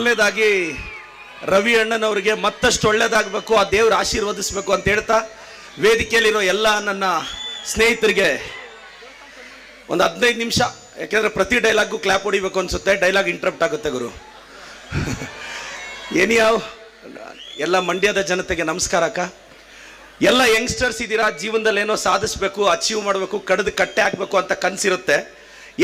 ಮೊದಲನೇದಾಗಿ ರವಿ ಅಣ್ಣನವರಿಗೆ ಮತ್ತಷ್ಟು ಒಳ್ಳೇದಾಗಬೇಕು, ಆ ದೇವ್ರ ಆಶೀರ್ವದಿಸಬೇಕು ಅಂತ ಹೇಳ್ತಾ ವೇದಿಕೆಯಲ್ಲಿರೋ ಎಲ್ಲ ನನ್ನ ಸ್ನೇಹಿತರಿಗೆ ಒಂದು 15 ನಿಮಿಷ, ಯಾಕೆಂದ್ರೆ ಪ್ರತಿ ಡೈಲಾಗ್ಗೂ ಕ್ಲಾಪ್ ಹೊಡಿಬೇಕು ಅನ್ಸುತ್ತೆ, ಡೈಲಾಗ್ ಇಂಟ್ರಪ್ಟ್ ಆಗುತ್ತೆ ಗುರು. ಏನಿಯಾವ್ ಎಲ್ಲ ಮಂಡ್ಯದ ಜನತೆಗೆ ನಮಸ್ಕಾರ ಅಕ್ಕ. ಎಲ್ಲ ಯಂಗ್ಸ್ಟರ್ಸ್ ಇದ್ದೀರಾ, ಜೀವನದಲ್ಲಿ ಏನೋ ಸಾಧಿಸ್ಬೇಕು, ಅಚೀವ್ ಮಾಡಬೇಕು, ಕಡ್ದು ಕಟ್ಟೆ ಹಾಕ್ಬೇಕು ಅಂತ ಕನಸಿರುತ್ತೆ.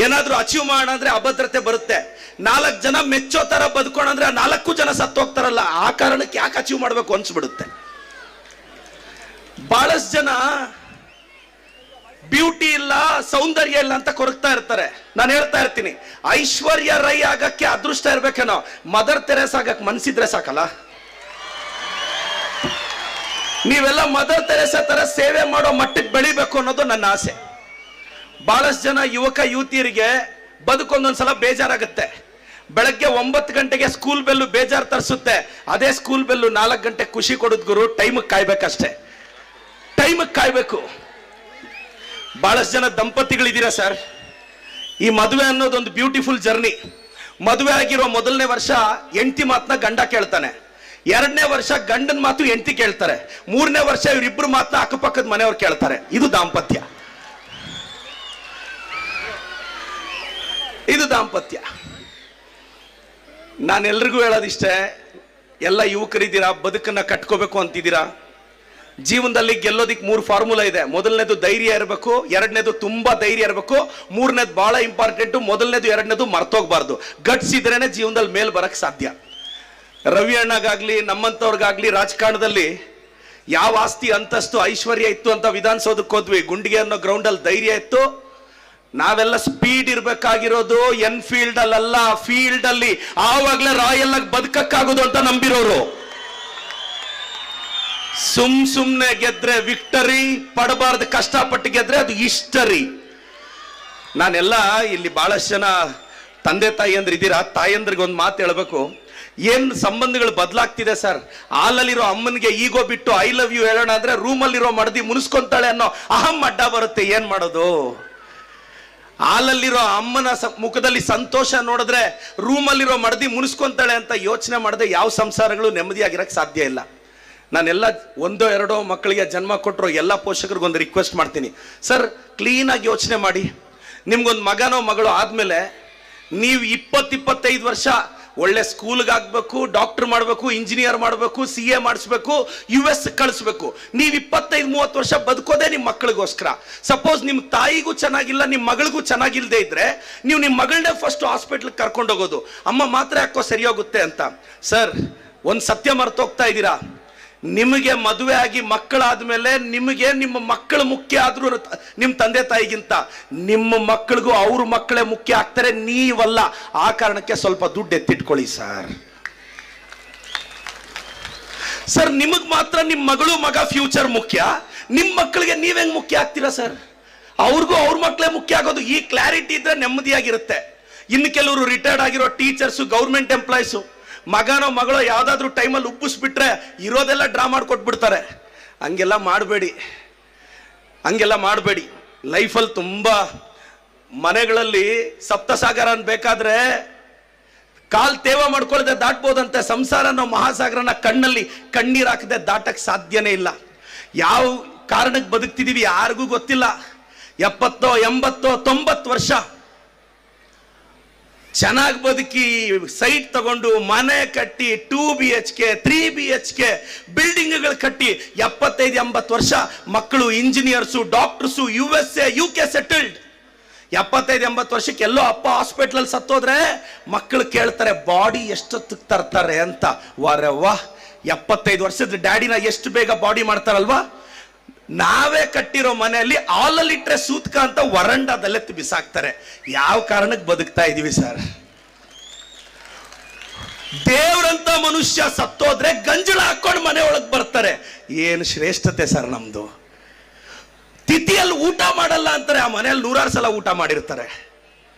ಏನಾದ್ರೂ ಅಚೀವ್ ಮಾಡೋಣ ಅಂದ್ರೆ ಅಭದ್ರತೆ ಬರುತ್ತೆ. 4 ಜನ ಮೆಚ್ಚೋ ತರ ಬದುಕೋಣ ಅಂದ್ರೆ 4 ಜನ ಸತ್ತೋಗ್ತಾರಲ್ಲ, ಆ ಕಾರಣಕ್ಕೆ ಯಾಕೆ ಅಚೀವ್ ಮಾಡಬೇಕು ಅನ್ಸ್ಬಿಡುತ್ತೆ. ಬಹಳಷ್ಟು ಜನ ಬ್ಯೂಟಿ ಇಲ್ಲ, ಸೌಂದರ್ಯ ಇಲ್ಲ ಅಂತ ಕೊರಗ್ತಾ ಇರ್ತಾರೆ. ನಾನು ಹೇಳ್ತಾ ಇರ್ತೀನಿ, ಐಶ್ವರ್ಯ ರೈ ಆಗಕ್ಕೆ ಅದೃಷ್ಟ ಇರ್ಬೇಕೇನೋ, ಮದರ್ ತೆರೇಸ್ ಆಗಕ್ಕೆ ಮನ್ಸಿದ್ರೆ ಸಾಕಲ್ಲ. ನೀವೆಲ್ಲ ಮದರ್ ತೆರೇಸಾ ತರ ಸೇವೆ ಮಾಡೋ ಮಟ್ಟಕ್ಕೆ ಬೆಳಿಬೇಕು ಅನ್ನೋದು ನನ್ನ ಆಸೆ. ಬಹಳಷ್ಟು ಜನ ಯುವಕ ಯುವತಿಯರಿಗೆ ಬದುಕೊಂದೊಂದ್ಸಲ ಬೇಜಾರಾಗುತ್ತೆ. ಬೆಳಗ್ಗೆ 9 ಗಂಟೆಗೆ ಸ್ಕೂಲ್ ಬೆಲ್ಲು ಬೇಜಾರು ತರಿಸುತ್ತೆ, ಅದೇ ಸ್ಕೂಲ್ ಬೆಲ್ಲು 4 ಗಂಟೆ ಖುಷಿ ಕೊಡುದ್ ಗುರು. ಟೈಮಿಗೆ ಕಾಯ್ಬೇಕಷ್ಟೇ, ಟೈಮಿಗೆ ಕಾಯ್ಬೇಕು. ಬಹಳಷ್ಟು ಜನ ದಂಪತಿಗಳಿದ್ದೀರಾ ಸರ್. ಈ ಮದುವೆ ಅನ್ನೋದೊಂದು ಬ್ಯೂಟಿಫುಲ್ ಜರ್ನಿ. ಮದುವೆ ಆಗಿರೋ ಮೊದಲನೇ ವರ್ಷ ಹೆಂಡತಿ ಮಾತನ್ನ ಗಂಡ ಕೇಳ್ತಾನೆ, 2ನೇ ವರ್ಷ ಗಂಡನ ಮಾತು ಹೆಂಡತಿ ಕೇಳ್ತಾರೆ, 3ನೇ ವರ್ಷ ಇವರಿಬ್ಬರು ಮಾತನ್ನ ಅಕ್ಕಪಕ್ಕದ ಮನೆಯವ್ರು ಕೇಳ್ತಾರೆ. ಇದು ದಾಂಪತ್ಯ, ಇದು ದಾಂಪತ್ಯ. ನಾನೆಲ್ರಿಗೂ ಹೇಳೋದಿಷ್ಟೇ, ಎಲ್ಲ ಯುವಕರಿದ್ದೀರಾ, ಬದುಕನ್ನ ಕಟ್ಕೋಬೇಕು ಅಂತಿದ್ದೀರಾ. ಜೀವನದಲ್ಲಿ ಗೆಲ್ಲೋದಿಕ್ 3 ಫಾರ್ಮುಲಾ ಇದೆ. ಮೊದಲನೇದು ಧೈರ್ಯ ಇರಬೇಕು, 2ನೇದು ತುಂಬಾ ಧೈರ್ಯ ಇರಬೇಕು, 3ನೇದು ಬಹಳ ಇಂಪಾರ್ಟೆಂಟ್, ಮೊದಲನೇದು 2ನೇದು ಮರ್ತೋಗ್ಬಾರ್ದು. ಗಟ್ಸ್ ಇದ್ರೇನೆ ಜೀವನದಲ್ಲಿ ಮೇಲ್ ಬರಕ್ ಸಾಧ್ಯ. ರವಿ ಅಣ್ಣಗಾಗ್ಲಿ ನಮ್ಮಂತವ್ರಿಗಾಗ್ಲಿ ರಾಜಕಾರಣದಲ್ಲಿ ಯಾವ ಆಸ್ತಿ ಅಂತಸ್ತು ಐಶ್ವರ್ಯ ಇತ್ತು ಅಂತ ವಿಧಾನಸೌಧಕ್ಕೆ ಹೋದ್ವಿ, ಗುಂಡಿಗೆ ಅನ್ನೋ ಗ್ರೌಂಡ್ ಅಲ್ಲಿ ಧೈರ್ಯ ಇತ್ತು. ನಾವೆಲ್ಲ ಸ್ಪೀಡ್ ಇರ್ಬೇಕಾಗಿರೋದು ಎನ್ಫೀಲ್ಡ್ ಅಲ್ಲ, ಫೀಲ್ಡ್ ಅಲ್ಲಿ. ಆವಾಗ್ಲೇ ರಾಯಲ್ ಆಗಿ ಬದುಕಕ್ಕಾಗೋದು ಅಂತ ನಂಬಿರೋರು. ಸುಮ್ನೆ ಗೆದ್ರೆ ವಿಕ್ಟರಿ, ಪಡಬಾರ್ದು ಕಷ್ಟಪಟ್ಟು ಗೆದ್ರೆ ಅದು ಹಿಸ್ಟರಿ. ನಾನೆಲ್ಲ ಇಲ್ಲಿ ಬಹಳಷ್ಟು ಜನ ತಂದೆ ತಾಯಿ ಅಂದ್ರೆ ಇದ್ದೀರಾ, ತಾಯಂದ್ರಿಗೆ ಒಂದು ಮಾತು ಹೇಳ್ಬೇಕು. ಏನ್ ಸಂಬಂಧಗಳು ಬದಲಾಗ್ತಿದೆ ಸರ್. ಹಾಲಲ್ಲಿರೋ ಅಮ್ಮನಿಗೆ ಈಗೋ ಬಿಟ್ಟು ಐ ಲವ್ ಯು ಹೇಳೋಣ ಅಂದ್ರೆ ರೂಮಲ್ಲಿರೋ ಮಡದಿ ಮುನಿಸ್ಕೊಂತಾಳೆ ಅನ್ನೋ ಅಹಂ ಅಡ್ಡ ಬರುತ್ತೆ. ಏನ್ ಮಾಡೋದು? ಹಾಲಲ್ಲಿರೋ ಅಮ್ಮನ ಮುಖದಲ್ಲಿ ಸಂತೋಷ ನೋಡಿದ್ರೆ ರೂಮಲ್ಲಿರೋ ಮಡದಿ ಮುನಿಸ್ಕೊಂತಾಳೆ ಅಂತ ಯೋಚನೆ ಮಾಡದೆ ಯಾವ ಸಂಸಾರಗಳು ನೆಮ್ಮದಿಯಾಗಿರಕ್ಕೆ ಸಾಧ್ಯ ಇಲ್ಲ. ನಾನೆಲ್ಲ 1-2 ಮಕ್ಕಳಿಗೆ ಜನ್ಮ ಕೊಟ್ಟರು ಎಲ್ಲ ಪೋಷಕರಿಗೊಂದು ರಿಕ್ವೆಸ್ಟ್ ಮಾಡ್ತೀನಿ, ಸರ್ ಕ್ಲೀನಾಗಿ ಯೋಚನೆ ಮಾಡಿ. ನಿಮ್ಗೊಂದು ಮಗನೋ ಮಗಳು ಆದ್ಮೇಲೆ ನೀವು 20-25 ವರ್ಷ ಒಳ್ಳೆ ಸ್ಕೂಲ್ಗೆ ಹಾಕ್ಬೇಕು, ಡಾಕ್ಟರ್ ಮಾಡಬೇಕು, ಇಂಜಿನಿಯರ್ ಮಾಡಬೇಕು, CA ಮಾಡಿಸ್ಬೇಕು, US ಕಳಿಸ್ಬೇಕು. ನೀವು 25-30 ವರ್ಷ ಬದುಕೋದೇ ನಿಮ್ಮ ಮಕ್ಕಳಿಗೋಸ್ಕರ. ಸಪೋಸ್ ನಿಮ್ಮ ತಾಯಿಗೂ ಚೆನ್ನಾಗಿಲ್ಲ, ನಿಮ್ಮ ಮಗಳಿಗೂ ಚೆನ್ನಾಗಿಲ್ಲದೆ ಇದ್ರೆ ನೀವು ನಿಮ್ಮ ಮಗಳನ್ನೇ ಫಸ್ಟ್ ಹಾಸ್ಪಿಟ್ಲಿಗೆ ಕರ್ಕೊಂಡು ಹೋಗೋದು, ಅಮ್ಮ ಮಾತ್ರ ಯಾಕೋ ಸರಿ ಹೋಗುತ್ತೆ ಅಂತ. ಸರ್ ಒಂದು ಸತ್ಯ ಮರ್ತೋಗ್ತಾ ಇದ್ದೀರಾ. ನಿಮಗೆ ಮದುವೆ ಆಗಿ ಮಕ್ಕಳಾದ್ಮೇಲೆ ನಿಮಗೆ ನಿಮ್ಮ ಮಕ್ಕಳು ಮುಖ್ಯ ಆದ್ರೂ ನಿಮ್ಮ ತಂದೆ ತಾಯಿಗಿಂತ ನಿಮ್ಮ ಮಕ್ಕಳಿಗೂ ಅವ್ರ ಮಕ್ಕಳೇ ಮುಖ್ಯ ಆಗ್ತಾರೆ, ನೀವಲ್ಲ. ಆ ಕಾರಣಕ್ಕೆ ಸ್ವಲ್ಪ ದುಡ್ಡು ಎತ್ತಿಟ್ಕೊಳ್ಳಿ ಸರ್. ಸರ್ ನಿಮಗ್ ಮಾತ್ರ ನಿಮ್ಮ ಮಗಳು ಮಗ ಫ್ಯೂಚರ್ ಮುಖ್ಯ, ನಿಮ್ಮ ಮಕ್ಕಳಿಗೆ ನೀವೆಂಗ್ ಮುಖ್ಯ ಆಗ್ತೀರಾ ಸರ್? ಅವ್ರಿಗೂ ಅವ್ರ ಮಕ್ಕಳೇ ಮುಖ್ಯ ಆಗೋದು. ಈ ಕ್ಲಾರಿಟಿ ಇದ್ರೆ ನೆಮ್ಮದಿಯಾಗಿರುತ್ತೆ. ಇನ್ನು ಕೆಲವರು ರಿಟೈರ್ಡ್ ಆಗಿರೋ ಟೀಚರ್ಸು, ಗೌರ್ಮೆಂಟ್ ಎಂಪ್ಲಾಯ್ಸು, ಮಗನೋ ಮಗಳೋ ಯಾವ್ದಾದ್ರು ಟೈಮಲ್ಲಿ ಉಬ್ಬಿಸ್ಬಿಟ್ರೆ ಇರೋದೆಲ್ಲ ಡ್ರಾ ಮಾಡಿಕೊಟ್ಬಿಡ್ತಾರೆ. ಹಂಗೆಲ್ಲ ಮಾಡಬೇಡಿ, ಹಂಗೆಲ್ಲ ಮಾಡಬೇಡಿ. ಲೈಫಲ್ಲಿ ತುಂಬಾ ಮನೆಗಳಲ್ಲಿ ಸಪ್ತಸಾಗರ ಬೇಕಾದ್ರೆ ಕಾಲ್ ತೇವ ಮಾಡ್ಕೊಳ್ಳದೆ ದಾಟ್ಬೋದಂತೆ. ಸಂಸಾರ ಅನ್ನೋ ಮಹಾಸಾಗರನ ಕಣ್ಣಲ್ಲಿ ಕಣ್ಣೀರು ಹಾಕದೆ ದಾಟಕ್ ಸಾಧ್ಯನೇ ಇಲ್ಲ. ಯಾವ ಕಾರಣಕ್ಕೆ ಬದುಕ್ತಿದೀವಿ ಯಾರಿಗೂ ಗೊತ್ತಿಲ್ಲ. 70, 80, 90 ವರ್ಷ ಚೆನ್ನಾಗಿ ಬದುಕಿ ಸೈಟ್ ತಗೊಂಡು ಮನೆ ಕಟ್ಟಿ 2 BHK 3 BHK ಬಿಲ್ಡಿಂಗ್ಗಳು ಕಟ್ಟಿ 75-80 ವರ್ಷ ಮಕ್ಕಳು engineers, doctors, USA UK settled. 75-80 ವರ್ಷಕ್ಕೆ ಎಲ್ಲೋ ಅಪ್ಪ ಹಾಸ್ಪಿಟ್ಲಲ್ಲಿ ಸತ್ತೋದ್ರೆ ಮಕ್ಕಳು ಕೇಳ್ತಾರೆ ಬಾಡಿ ಎಷ್ಟೊತ್ತಿಗೆ ತರ್ತಾರೆ ಅಂತ. ವಾರವ್ವ, 75 ವರ್ಷದ ಡ್ಯಾಡಿನ ಎಷ್ಟು ಬೇಗ ಬಾಡಿ ಮಾಡ್ತಾರಲ್ವಾ. ನಾವೇ ಕಟ್ಟಿರೋ ಮನೆಯಲ್ಲಿ ಹಾಲಲ್ಲಿಟ್ರೆ ಸೂತ್ಕ ಅಂತ ವರಂಡದಲ್ಲೆತ್ತು ಬಿಸಾಕ್ತಾರೆ. ಯಾವ ಕಾರಣಕ್ಕೆ ಬದುಕ್ತಾ ಇದೀವಿ ಸರ್? ದೇವ್ರಂತ ಮನುಷ್ಯ ಸತ್ತೋದ್ರೆ ಗಂಜಳ ಹಾಕೊಂಡು ಮನೆ ಒಳಗೆ ಬರ್ತಾರೆ. ಏನು ಶ್ರೇಷ್ಠತೆ ಸರ್ ನಮ್ದು. ತಿಥಿಯಲ್ಲಿ ಊಟ ಮಾಡಲ್ಲ ಅಂತಾರೆ, ಆ ಮನೆಯಲ್ಲಿ 100 ಸಲ ಊಟ ಮಾಡಿರ್ತಾರೆ.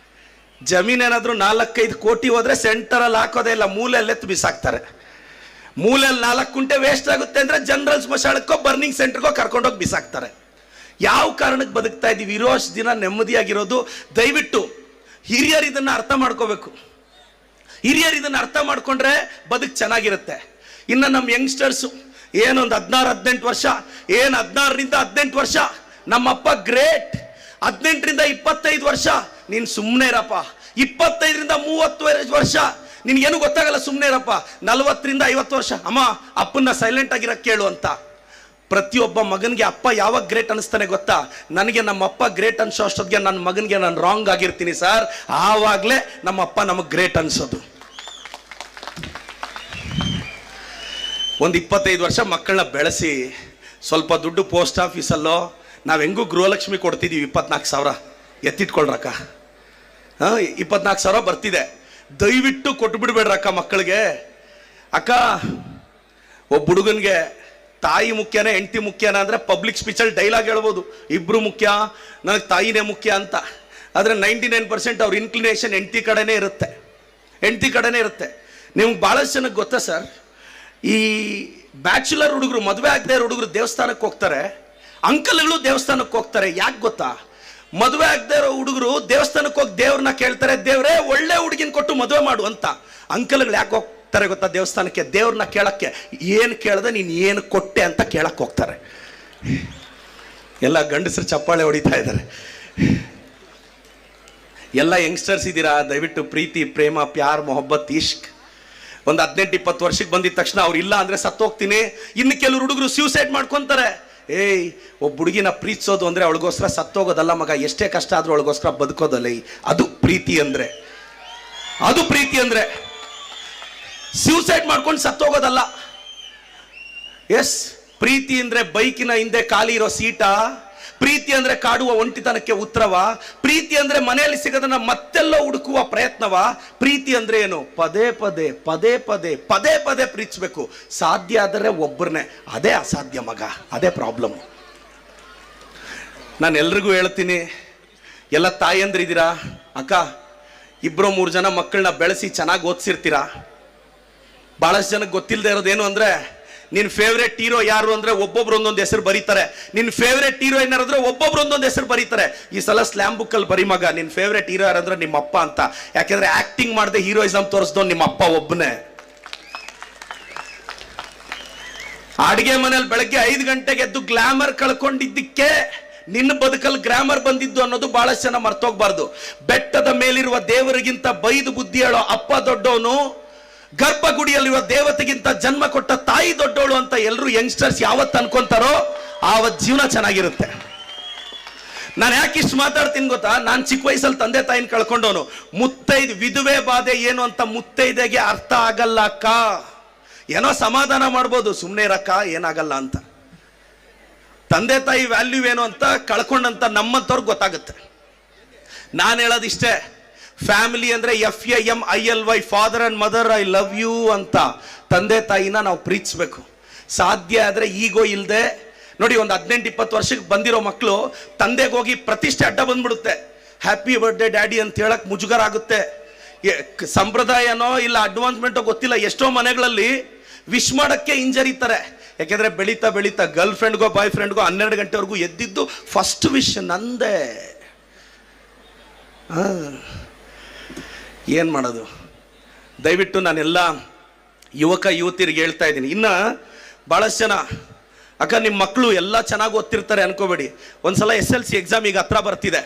ಜಮೀನೇನಾದ್ರೂ 4-5 ಕೋಟಿ ಹೋದ್ರೆ ಸೆಂಟರಲ್ಲಿ ಹಾಕೋದೇ ಇಲ್ಲ, ಮೂಲೆಯಲ್ಲೆತ್ತು ಬಿಸಾಕ್ತಾರೆ. ಮೂಲೆಯಲ್ಲಿ 4 ಕುಂಟೆ ವೇಸ್ಟ್ ಆಗುತ್ತೆ ಅಂದ್ರೆ ಜನರಲ್ ಸ್ಮಶಾನಕ್ಕೋ ಬರ್ನಿಂಗ್ ಸೆಂಟರ್ಗೋ ಕರ್ಕೊಂಡೋಗಿ ಬಿಸಾಕ್ತಾರೆ. ಯಾವ ಕಾರಣಕ್ಕೆ ಬದುಕ್ತಾ ಇದೀವಿ? ಇರೋಷ್ಟು ದಿನ ನೆಮ್ಮದಿಯಾಗಿರೋದು. ದಯವಿಟ್ಟು ಹಿರಿಯರು ಇದನ್ನ ಅರ್ಥ ಮಾಡ್ಕೋಬೇಕು. ಹಿರಿಯರು ಇದನ್ನ ಅರ್ಥ ಮಾಡ್ಕೊಂಡ್ರೆ ಬದುಕು ಚೆನ್ನಾಗಿರುತ್ತೆ. ಇನ್ನು ನಮ್ಮ ಯಂಗ್ಸ್ಟರ್ಸು ಏನೊಂದು 16-18 ವರ್ಷ, 16ರಿಂದ 18 ವರ್ಷ, ನಮ್ಮಪ್ಪ ಗ್ರೇಟ್. 18ರಿಂದ 25 ವರ್ಷ ನೀನು ಸುಮ್ಮನೆ ಇರಪ್ಪ. 25ರಿಂದ 30 ವರ್ಷ ನಿನ್ಗೇನು ಗೊತ್ತಾಗಲ್ಲ, ಸುಮ್ಮನೆ ಇರಪ್ಪ. 40ರಿಂದ 50 ವರ್ಷ, ಅಮ್ಮ ಅಪ್ಪನ್ನ ಸೈಲೆಂಟ್ ಆಗಿರಕ್ಕೆ ಕೇಳು ಅಂತ. ಪ್ರತಿಯೊಬ್ಬ ಮಗನಿಗೆ ಅಪ್ಪ ಯಾವಾಗ ಗ್ರೇಟ್ ಅನಿಸ್ತಾನೆ ಗೊತ್ತಾ? ನನಗೆ ನಮ್ಮ ಅಪ್ಪ ಗ್ರೇಟ್ ಅನ್ಸೋ ಅಷ್ಟೊತ್ತಿಗೆ ನನ್ನ ಮಗನಿಗೆ ನಾನು ರಾಂಗ್ ಆಗಿರ್ತೀನಿ ಸರ್, ಆವಾಗಲೇ ನಮ್ಮ ಅಪ್ಪ ನಮಗೆ ಗ್ರೇಟ್ ಅನ್ಸೋದು. ಒಂದು 25 ವರ್ಷ ಮಕ್ಕಳನ್ನ ಬೆಳೆಸಿ ಸ್ವಲ್ಪ ದುಡ್ಡು ಪೋಸ್ಟ್ ಆಫೀಸಲ್ಲೋ, ನಾವು ಹೆಂಗೂ ಗೃಹಲಕ್ಷ್ಮಿ ಕೊಡ್ತಿದ್ದೀವಿ 24,000 ಎತ್ತಿಟ್ಕೊಳ್ರಕ್ಕ. 24,000 ಬರ್ತಿದೆ, ದಯವಿಟ್ಟು ಕೊಟ್ಬಿಡ್ಬೇಡ್ರಕ್ಕ ಮಕ್ಕಳಿಗೆ. ಅಕ್ಕ, ಒಬ್ಬ ಹುಡುಗನಿಗೆ ತಾಯಿ ಮುಖ್ಯನ ಹೆಂಡತಿ ಮುಖ್ಯನ ಅಂದರೆ ಪಬ್ಲಿಕ್ ಸ್ಪೀಚಲ್ಲಿ ಡೈಲಾಗ್ ಹೇಳ್ಬೋದು, ಇಬ್ರು ಮುಖ್ಯ, ನನಗೆ ತಾಯಿನೇ ಮುಖ್ಯ ಅಂತ. ಆದರೆ 99% ಅವ್ರ ಇನ್ಕ್ಲಿನೇಷನ್ ಹೆಂಡತಿ ಕಡೆನೇ ಇರುತ್ತೆ, ಹೆಂಡತಿ ಕಡೆನೇ ಇರುತ್ತೆ. ನಿಮ್ಗೆ ಭಾಳಷ್ಟು ಜನಕ್ಕೆ ಗೊತ್ತಾ ಸರ್, ಈ ಬ್ಯಾಚುಲರ್ ಹುಡುಗರು, ಮದುವೆ ಆಗದೆ ಇರೋ ಹುಡುಗರು ದೇವಸ್ಥಾನಕ್ಕೆ ಹೋಗ್ತಾರೆ, ಅಂಕಲ್ಗಳು ದೇವಸ್ಥಾನಕ್ಕೆ ಹೋಗ್ತಾರೆ. ಯಾಕೆ ಗೊತ್ತಾ? ಮದುವೆ ಆಗದೆ ಇರೋ ಹುಡುಗರು ದೇವಸ್ಥಾನಕ್ಕೆ ಹೋಗಿ ದೇವ್ರನ್ನ ಕೇಳ್ತಾರೆ, ದೇವ್ರೇ ಒಳ್ಳೆ ಹುಡುಗಿನ ಕೊಟ್ಟು ಮದುವೆ ಮಾಡು ಅಂತ. ಅಂಕಲ್ಗಳು ಯಾಕೆ ಹೋಗ್ತಾರೆ ಗೊತ್ತಾ ದೇವಸ್ಥಾನಕ್ಕೆ? ದೇವ್ರನ್ನ ಕೇಳಕ್ಕೆ. ಏನು ಕೇಳ್ದೆ ನೀನು ಏನು ಕೊಟ್ಟೆ ಅಂತ ಕೇಳಕ್ಕೆ ಹೋಗ್ತಾರೆ. ಎಲ್ಲ ಗಂಡಸರು ಚಪ್ಪಾಳೆ ಹೊಡಿತಾ ಇದ್ದಾರೆ. ಎಲ್ಲ ಯಂಗ್ಸ್ಟರ್ಸ್ ಇದ್ದೀರಾ, ದಯವಿಟ್ಟು ಪ್ರೀತಿ, ಪ್ರೇಮ, ಪ್ಯಾರ್, ಮೊಹಬ್ಬತ್, ಇಷ್ಕ್ ಒಂದು 18-20 ವರ್ಷಕ್ಕೆ ಬಂದಿದ ತಕ್ಷಣ ಅವ್ರು ಇಲ್ಲ ಅಂದರೆ ಸತ್ತೋಗ್ತೀನಿ. ಇನ್ನು ಕೆಲವರು ಹುಡುಗರು ಸ್ಯೂಸೈಡ್ ಮಾಡ್ಕೊತಾರೆ. ಏಯ್, ಒಬ್ಬ ಹುಡುಗಿನ ಪ್ರೀತಿಸೋದು ಅಂದರೆ ಅವಳಿಗೋಸ್ಕರ ಸತ್ತೋಗೋದಲ್ಲ ಮಗ, ಎಷ್ಟೇ ಕಷ್ಟ ಆದರೂ ಅವಳಿಗೋಸ್ಕರ ಬದುಕೋದಲ್ಲ. ಅದು ಪ್ರೀತಿ ಅಂದರೆ, ಅದು ಪ್ರೀತಿ ಅಂದರೆ ಸ್ಯೂಸೈಡ್ ಮಾಡ್ಕೊಂಡು ಸತ್ತೋಗೋದಲ್ಲ. ಎಸ್, ಪ್ರೀತಿ ಅಂದರೆ ಬೈಕಿನ ಹಿಂದೆ ಖಾಲಿ ಇರೋ ಸೀಟ, ಪ್ರೀತಿ ಅಂದರೆ ಕಾಡುವ ಒಂಟಿತನಕ್ಕೆ ಉತ್ತರವ, ಪ್ರೀತಿ ಅಂದರೆ ಮನೆಯಲ್ಲಿ ಸಿಗೋದನ್ನ ಮತ್ತೆಲ್ಲೋ ಹುಡುಕುವ ಪ್ರಯತ್ನವ. ಪ್ರೀತಿ ಅಂದರೆ ಏನು? ಪದೇ ಪದೇ ಪದೇ ಪದೇ ಪದೇ ಪದೇ ಪ್ರೀತಿಸ್ಬೇಕು. ಸಾಧ್ಯ ಆದರೆ ಒಬ್ಬರನ್ನೇ, ಅದೇ ಅಸಾಧ್ಯ ಮಗ, ಅದೇ ಪ್ರಾಬ್ಲಮ್. ನಾನು ಎಲ್ರಿಗೂ ಹೇಳ್ತೀನಿ, ಎಲ್ಲ ತಾಯಂದ್ರಿದ್ದೀರಾ, ಅಕ್ಕ 2-3 ಜನ ಮಕ್ಕಳನ್ನ ಬೆಳೆಸಿ ಚೆನ್ನಾಗಿ ಓದಿಸಿರ್ತೀರಾ. ಭಾಳಷ್ಟು ಜನಕ್ಕೆ ಗೊತ್ತಿಲ್ಲದೆ ಇರೋದೇನು ಅಂದರೆ, ನಿನ್ನ ಫೇವ್ರೇಟ್ ಹೀರೋ ಯಾರು ಅಂದರೆ ಒಬ್ಬೊಬ್ರು ಒಂದೊಂದು ಹೆಸರು ಬರೀತಾರೆ. ನಿನ್ನ ಫೇವ್ರೇಟ್ ಹೀರೋ ಏನಾರಂದ್ರೆ ಒಬ್ಬೊಬ್ರು ಒಂದೊಂದು ಹೆಸರು ಬರೀತಾರೆ. ಈ ಸಲ ಸ್ಲ್ಯಾಮ್ ಬುಕ್ಕಲ್ಲಿ ಬರೀ ಮಗ, ನಿನ್ನ ಫೇವ್ರೇಟ್ ಹೀರೋ ಯಾರಂದ್ರೆ ನಿಮ್ಮ ಅಪ್ಪ ಅಂತ. ಯಾಕೆಂದ್ರೆ ಆಕ್ಟಿಂಗ್ ಮಾಡದೆ ಹೀರೋಯಿಸಮ್ ತೋರಿಸ್ದವ್ ನಿಮ್ಮ ಅಪ್ಪ ಒಬ್ಬನೇ. ಅಡಿಗೆ ಮನೇಲಿ ಬೆಳಗ್ಗೆ 5 ಗಂಟೆಗೆ ಎದ್ದು ಗ್ಲಾಮರ್ ಕಳ್ಕೊಂಡಿದ್ದಕ್ಕೆ ನಿನ್ನ ಬದುಕಲ್ಲಿ ಗ್ರಾಮರ್ ಬಂದಿದ್ದು ಅನ್ನೋದು ಬಹಳಷ್ಟು ಜನ ಮರ್ತೋಗ್ಬಾರ್ದು. ಬೆಟ್ಟದ ಮೇಲಿರುವ ದೇವರಿಗಿಂತ ಬೈದು ಬುದ್ಧಿ ಹೇಳೋ ಅಪ್ಪ ದೊಡ್ಡವನು, ಗರ್ಭಗುಡಿಯಲ್ಲಿರುವ ದೇವತೆಗಿಂತ ಜನ್ಮ ಕೊಟ್ಟ ತಾಯಿ ದೊಡ್ಡವಳು ಅಂತ ಎಲ್ಲರೂ ಯಂಗ್ಸ್ಟರ್ಸ್ ಯಾವತ್ತು ಅನ್ಕೊಂತಾರೋ ಆವತ್ತು ಜೀವನ ಚೆನ್ನಾಗಿರುತ್ತೆ. ನಾನು ಯಾಕೆ ಇಷ್ಟು ಮಾತಾಡ್ತೀನಿ ಗೊತ್ತಾ? ನಾನು ಚಿಕ್ಕ ವಯಸ್ಸಲ್ಲಿ ತಂದೆ ತಾಯಿನ ಕಳ್ಕೊಂಡವನು. ಮುತ್ತೈದು ವಿಧವೆ ಬಾಧೆ ಏನು ಅಂತ ಮುತ್ತೈದೆಗೆ ಅರ್ಥ ಆಗಲ್ಲ ಅಕ್ಕ. ಏನೋ ಸಮಾಧಾನ ಮಾಡ್ಬೋದು, ಸುಮ್ಮನೆ ಇರಕ್ಕ, ಏನಾಗಲ್ಲ ಅಂತ. ತಂದೆ ತಾಯಿ ವ್ಯಾಲ್ಯೂ ಏನು ಅಂತ ಕಳ್ಕೊಂಡಂತ ನಮ್ಮಂತವ್ರಿಗೆ ಗೊತ್ತಾಗುತ್ತೆ. ನಾನು ಹೇಳೋದಿಷ್ಟೇ, ಫ್ಯಾಮಿಲಿ ಅಂದರೆ FAMILY, father and mother, I love you ಅಂತ ತಂದೆ ತಾಯಿನ ನಾವು ಪ್ರೀತಿಸ್ಬೇಕು. ಸಾಧ್ಯ ಆದರೆ ಈಗೋ ಇಲ್ಲದೆ ನೋಡಿ, ಒಂದು 18-20 ವರ್ಷಕ್ಕೆ ಬಂದಿರೋ ಮಕ್ಕಳು ತಂದೆಗೆ ಹೋಗಿ ಪ್ರತಿಷ್ಠೆ ಅಡ್ಡ ಬಂದ್ಬಿಡುತ್ತೆ. ಹ್ಯಾಪಿ ಬರ್ಡೇ ಡ್ಯಾಡಿ ಅಂತ ಹೇಳಕ್ ಮುಜುಗರ ಆಗುತ್ತೆ. ಸಂಪ್ರದಾಯನೋ ಇಲ್ಲ ಅಡ್ವಾನ್ಸ್ಮೆಂಟೋ ಗೊತ್ತಿಲ್ಲ, ಎಷ್ಟೋ ಮನೆಗಳಲ್ಲಿ ವಿಶ್ ಮಾಡೋಕ್ಕೆ ಹಿಂಜರಿತಾರೆ. ಯಾಕೆಂದ್ರೆ ಬೆಳೀತಾ ಬೆಳೀತಾ ಗರ್ಲ್ ಫ್ರೆಂಡ್ಗೋ ಬಾಯ್ ಫ್ರೆಂಡ್ಗೋ 12 ಗಂಟೆವರೆಗೂ ಎದ್ದಿದ್ದು ಫಸ್ಟ್ ವಿಶ್ ನಂದೇ. ಏನು ಮಾಡೋದು? ದಯವಿಟ್ಟು ನಾನೆಲ್ಲ ಯುವಕ ಯುವತಿಯರಿಗೆ ಹೇಳ್ತಾ ಇದ್ದೀನಿ. ಇನ್ನು ಭಾಳಷ್ಟು ಜನ, ಅಕ್ಕ ನಿಮ್ಮ ಮಕ್ಕಳು ಎಲ್ಲ ಚೆನ್ನಾಗಿ ಓದ್ತಿರ್ತಾರೆ ಅನ್ಕೋಬೇಡಿ. ಒಂದ್ಸಲ SLC ಎಕ್ಸಾಮ್ ಈಗ ಹತ್ರ ಬರ್ತಿದೆ.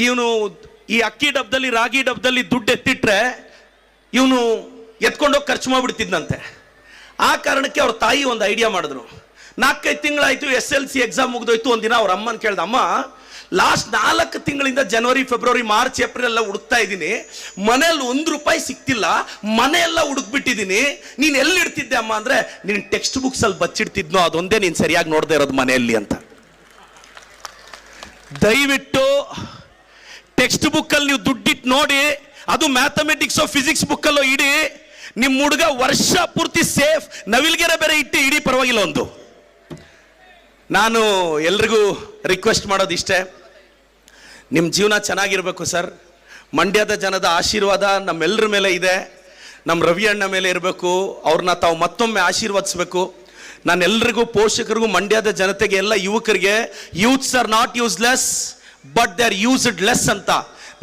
ಇವನು ಈ ಅಕ್ಕಿ ಡಬ್ಬದಲ್ಲಿ ರಾಗಿ ಡಬ್ಬದಲ್ಲಿ ದುಡ್ಡು ಎತ್ತಿಟ್ರೆ ಇವನು ಎತ್ಕೊಂಡೋಗಿ ಖರ್ಚು ಮಾಡಿಬಿಡ್ತಿದ್ನಂತೆ. ಆ ಕಾರಣಕ್ಕೆ ಅವ್ರ ತಾಯಿ ಒಂದು ಐಡಿಯಾ ಮಾಡಿದ್ರು. 4-5 ತಿಂಗಳಾಯ್ತು, SLC ಎಕ್ಸಾಮ್ ಮುಗಿದೋಯ್ತು. ಒಂದಿನ ಅವ್ರ ಅಮ್ಮನ ಕೇಳ್ದ, ಅಮ್ಮ ಲಾಸ್ಟ್ 4 ತಿಂಗಳಿಂದ ಜನವರಿ ಫೆಬ್ರವರಿ ಮಾರ್ಚ್ ಏಪ್ರಿಲ್ ಎಲ್ಲ ಹುಡುಕ್ತಾ ಇದ್ದೀನಿ, ಮನೇಲಿ ₹1 ಸಿಕ್ತಿಲ್ಲ, ಮನೆಯೆಲ್ಲ ಹುಡುಕ್ಬಿಟ್ಟಿದ್ದೀನಿ, ನೀನು ಎಲ್ಲಿ ಇಡ್ತಿದ್ದೆ ಅಮ್ಮ ಅಂದ್ರೆ, ನೀನು ಟೆಕ್ಸ್ಟ್ ಬುಕ್ಸ್ ಅಲ್ಲಿ ಬಚ್ಚಿಡ್ತಿದ್ನೋ ಅದೊಂದೇ ನೀನು ಸರಿಯಾಗಿ ನೋಡದೆ ಇರೋದು ಮನೆಯಲ್ಲಿ ಅಂತ. ದಯವಿಟ್ಟು ಟೆಕ್ಸ್ಟ್ ಬುಕ್ ಅಲ್ಲಿ ನೀವು ದುಡ್ಡಿಟ್ಟು ನೋಡಿ, ಅದು ಮ್ಯಾಥಮೆಟಿಕ್ಸ್ ಫಿಸಿಕ್ಸ್ ಬುಕ್ ಅಲ್ಲೋ ಇಡಿ, ನಿಮ್ಮ ಹುಡುಗ ವರ್ಷ ಪೂರ್ತಿ ಸೇಫ್. ನವಿಲ್ಗೆರೆ ಬೇರೆ ಇಟ್ಟು ಇಡೀ ಪರವಾಗಿಲ್ಲ. ಒಂದು ನಾನು ಎಲ್ರಿಗೂ ರಿಕ್ವೆಸ್ಟ್ ಮಾಡೋದಿಷ್ಟೇ, ನಿಮ್ಮ ಜೀವನ ಚೆನ್ನಾಗಿರ್ಬೇಕು ಸರ್. ಮಂಡ್ಯದ ಜನದ ಆಶೀರ್ವಾದ ನಮ್ಮೆಲ್ಲರ ಮೇಲೆ ಇದೆ, ನಮ್ಮ ರವಿ ಅಣ್ಣ ಮೇಲೆ ಇರಬೇಕು. ಅವ್ರನ್ನ ತಾವು ಮತ್ತೊಮ್ಮೆ ಆಶೀರ್ವದಿಸ್ಬೇಕು. ನಾನೆಲ್ಲರಿಗೂ, ಪೋಷಕರಿಗೂ, ಮಂಡ್ಯದ ಜನತೆಗೆ, ಎಲ್ಲ ಯುವಕರಿಗೆ, youths R not useless but they are used less ಅಂತ.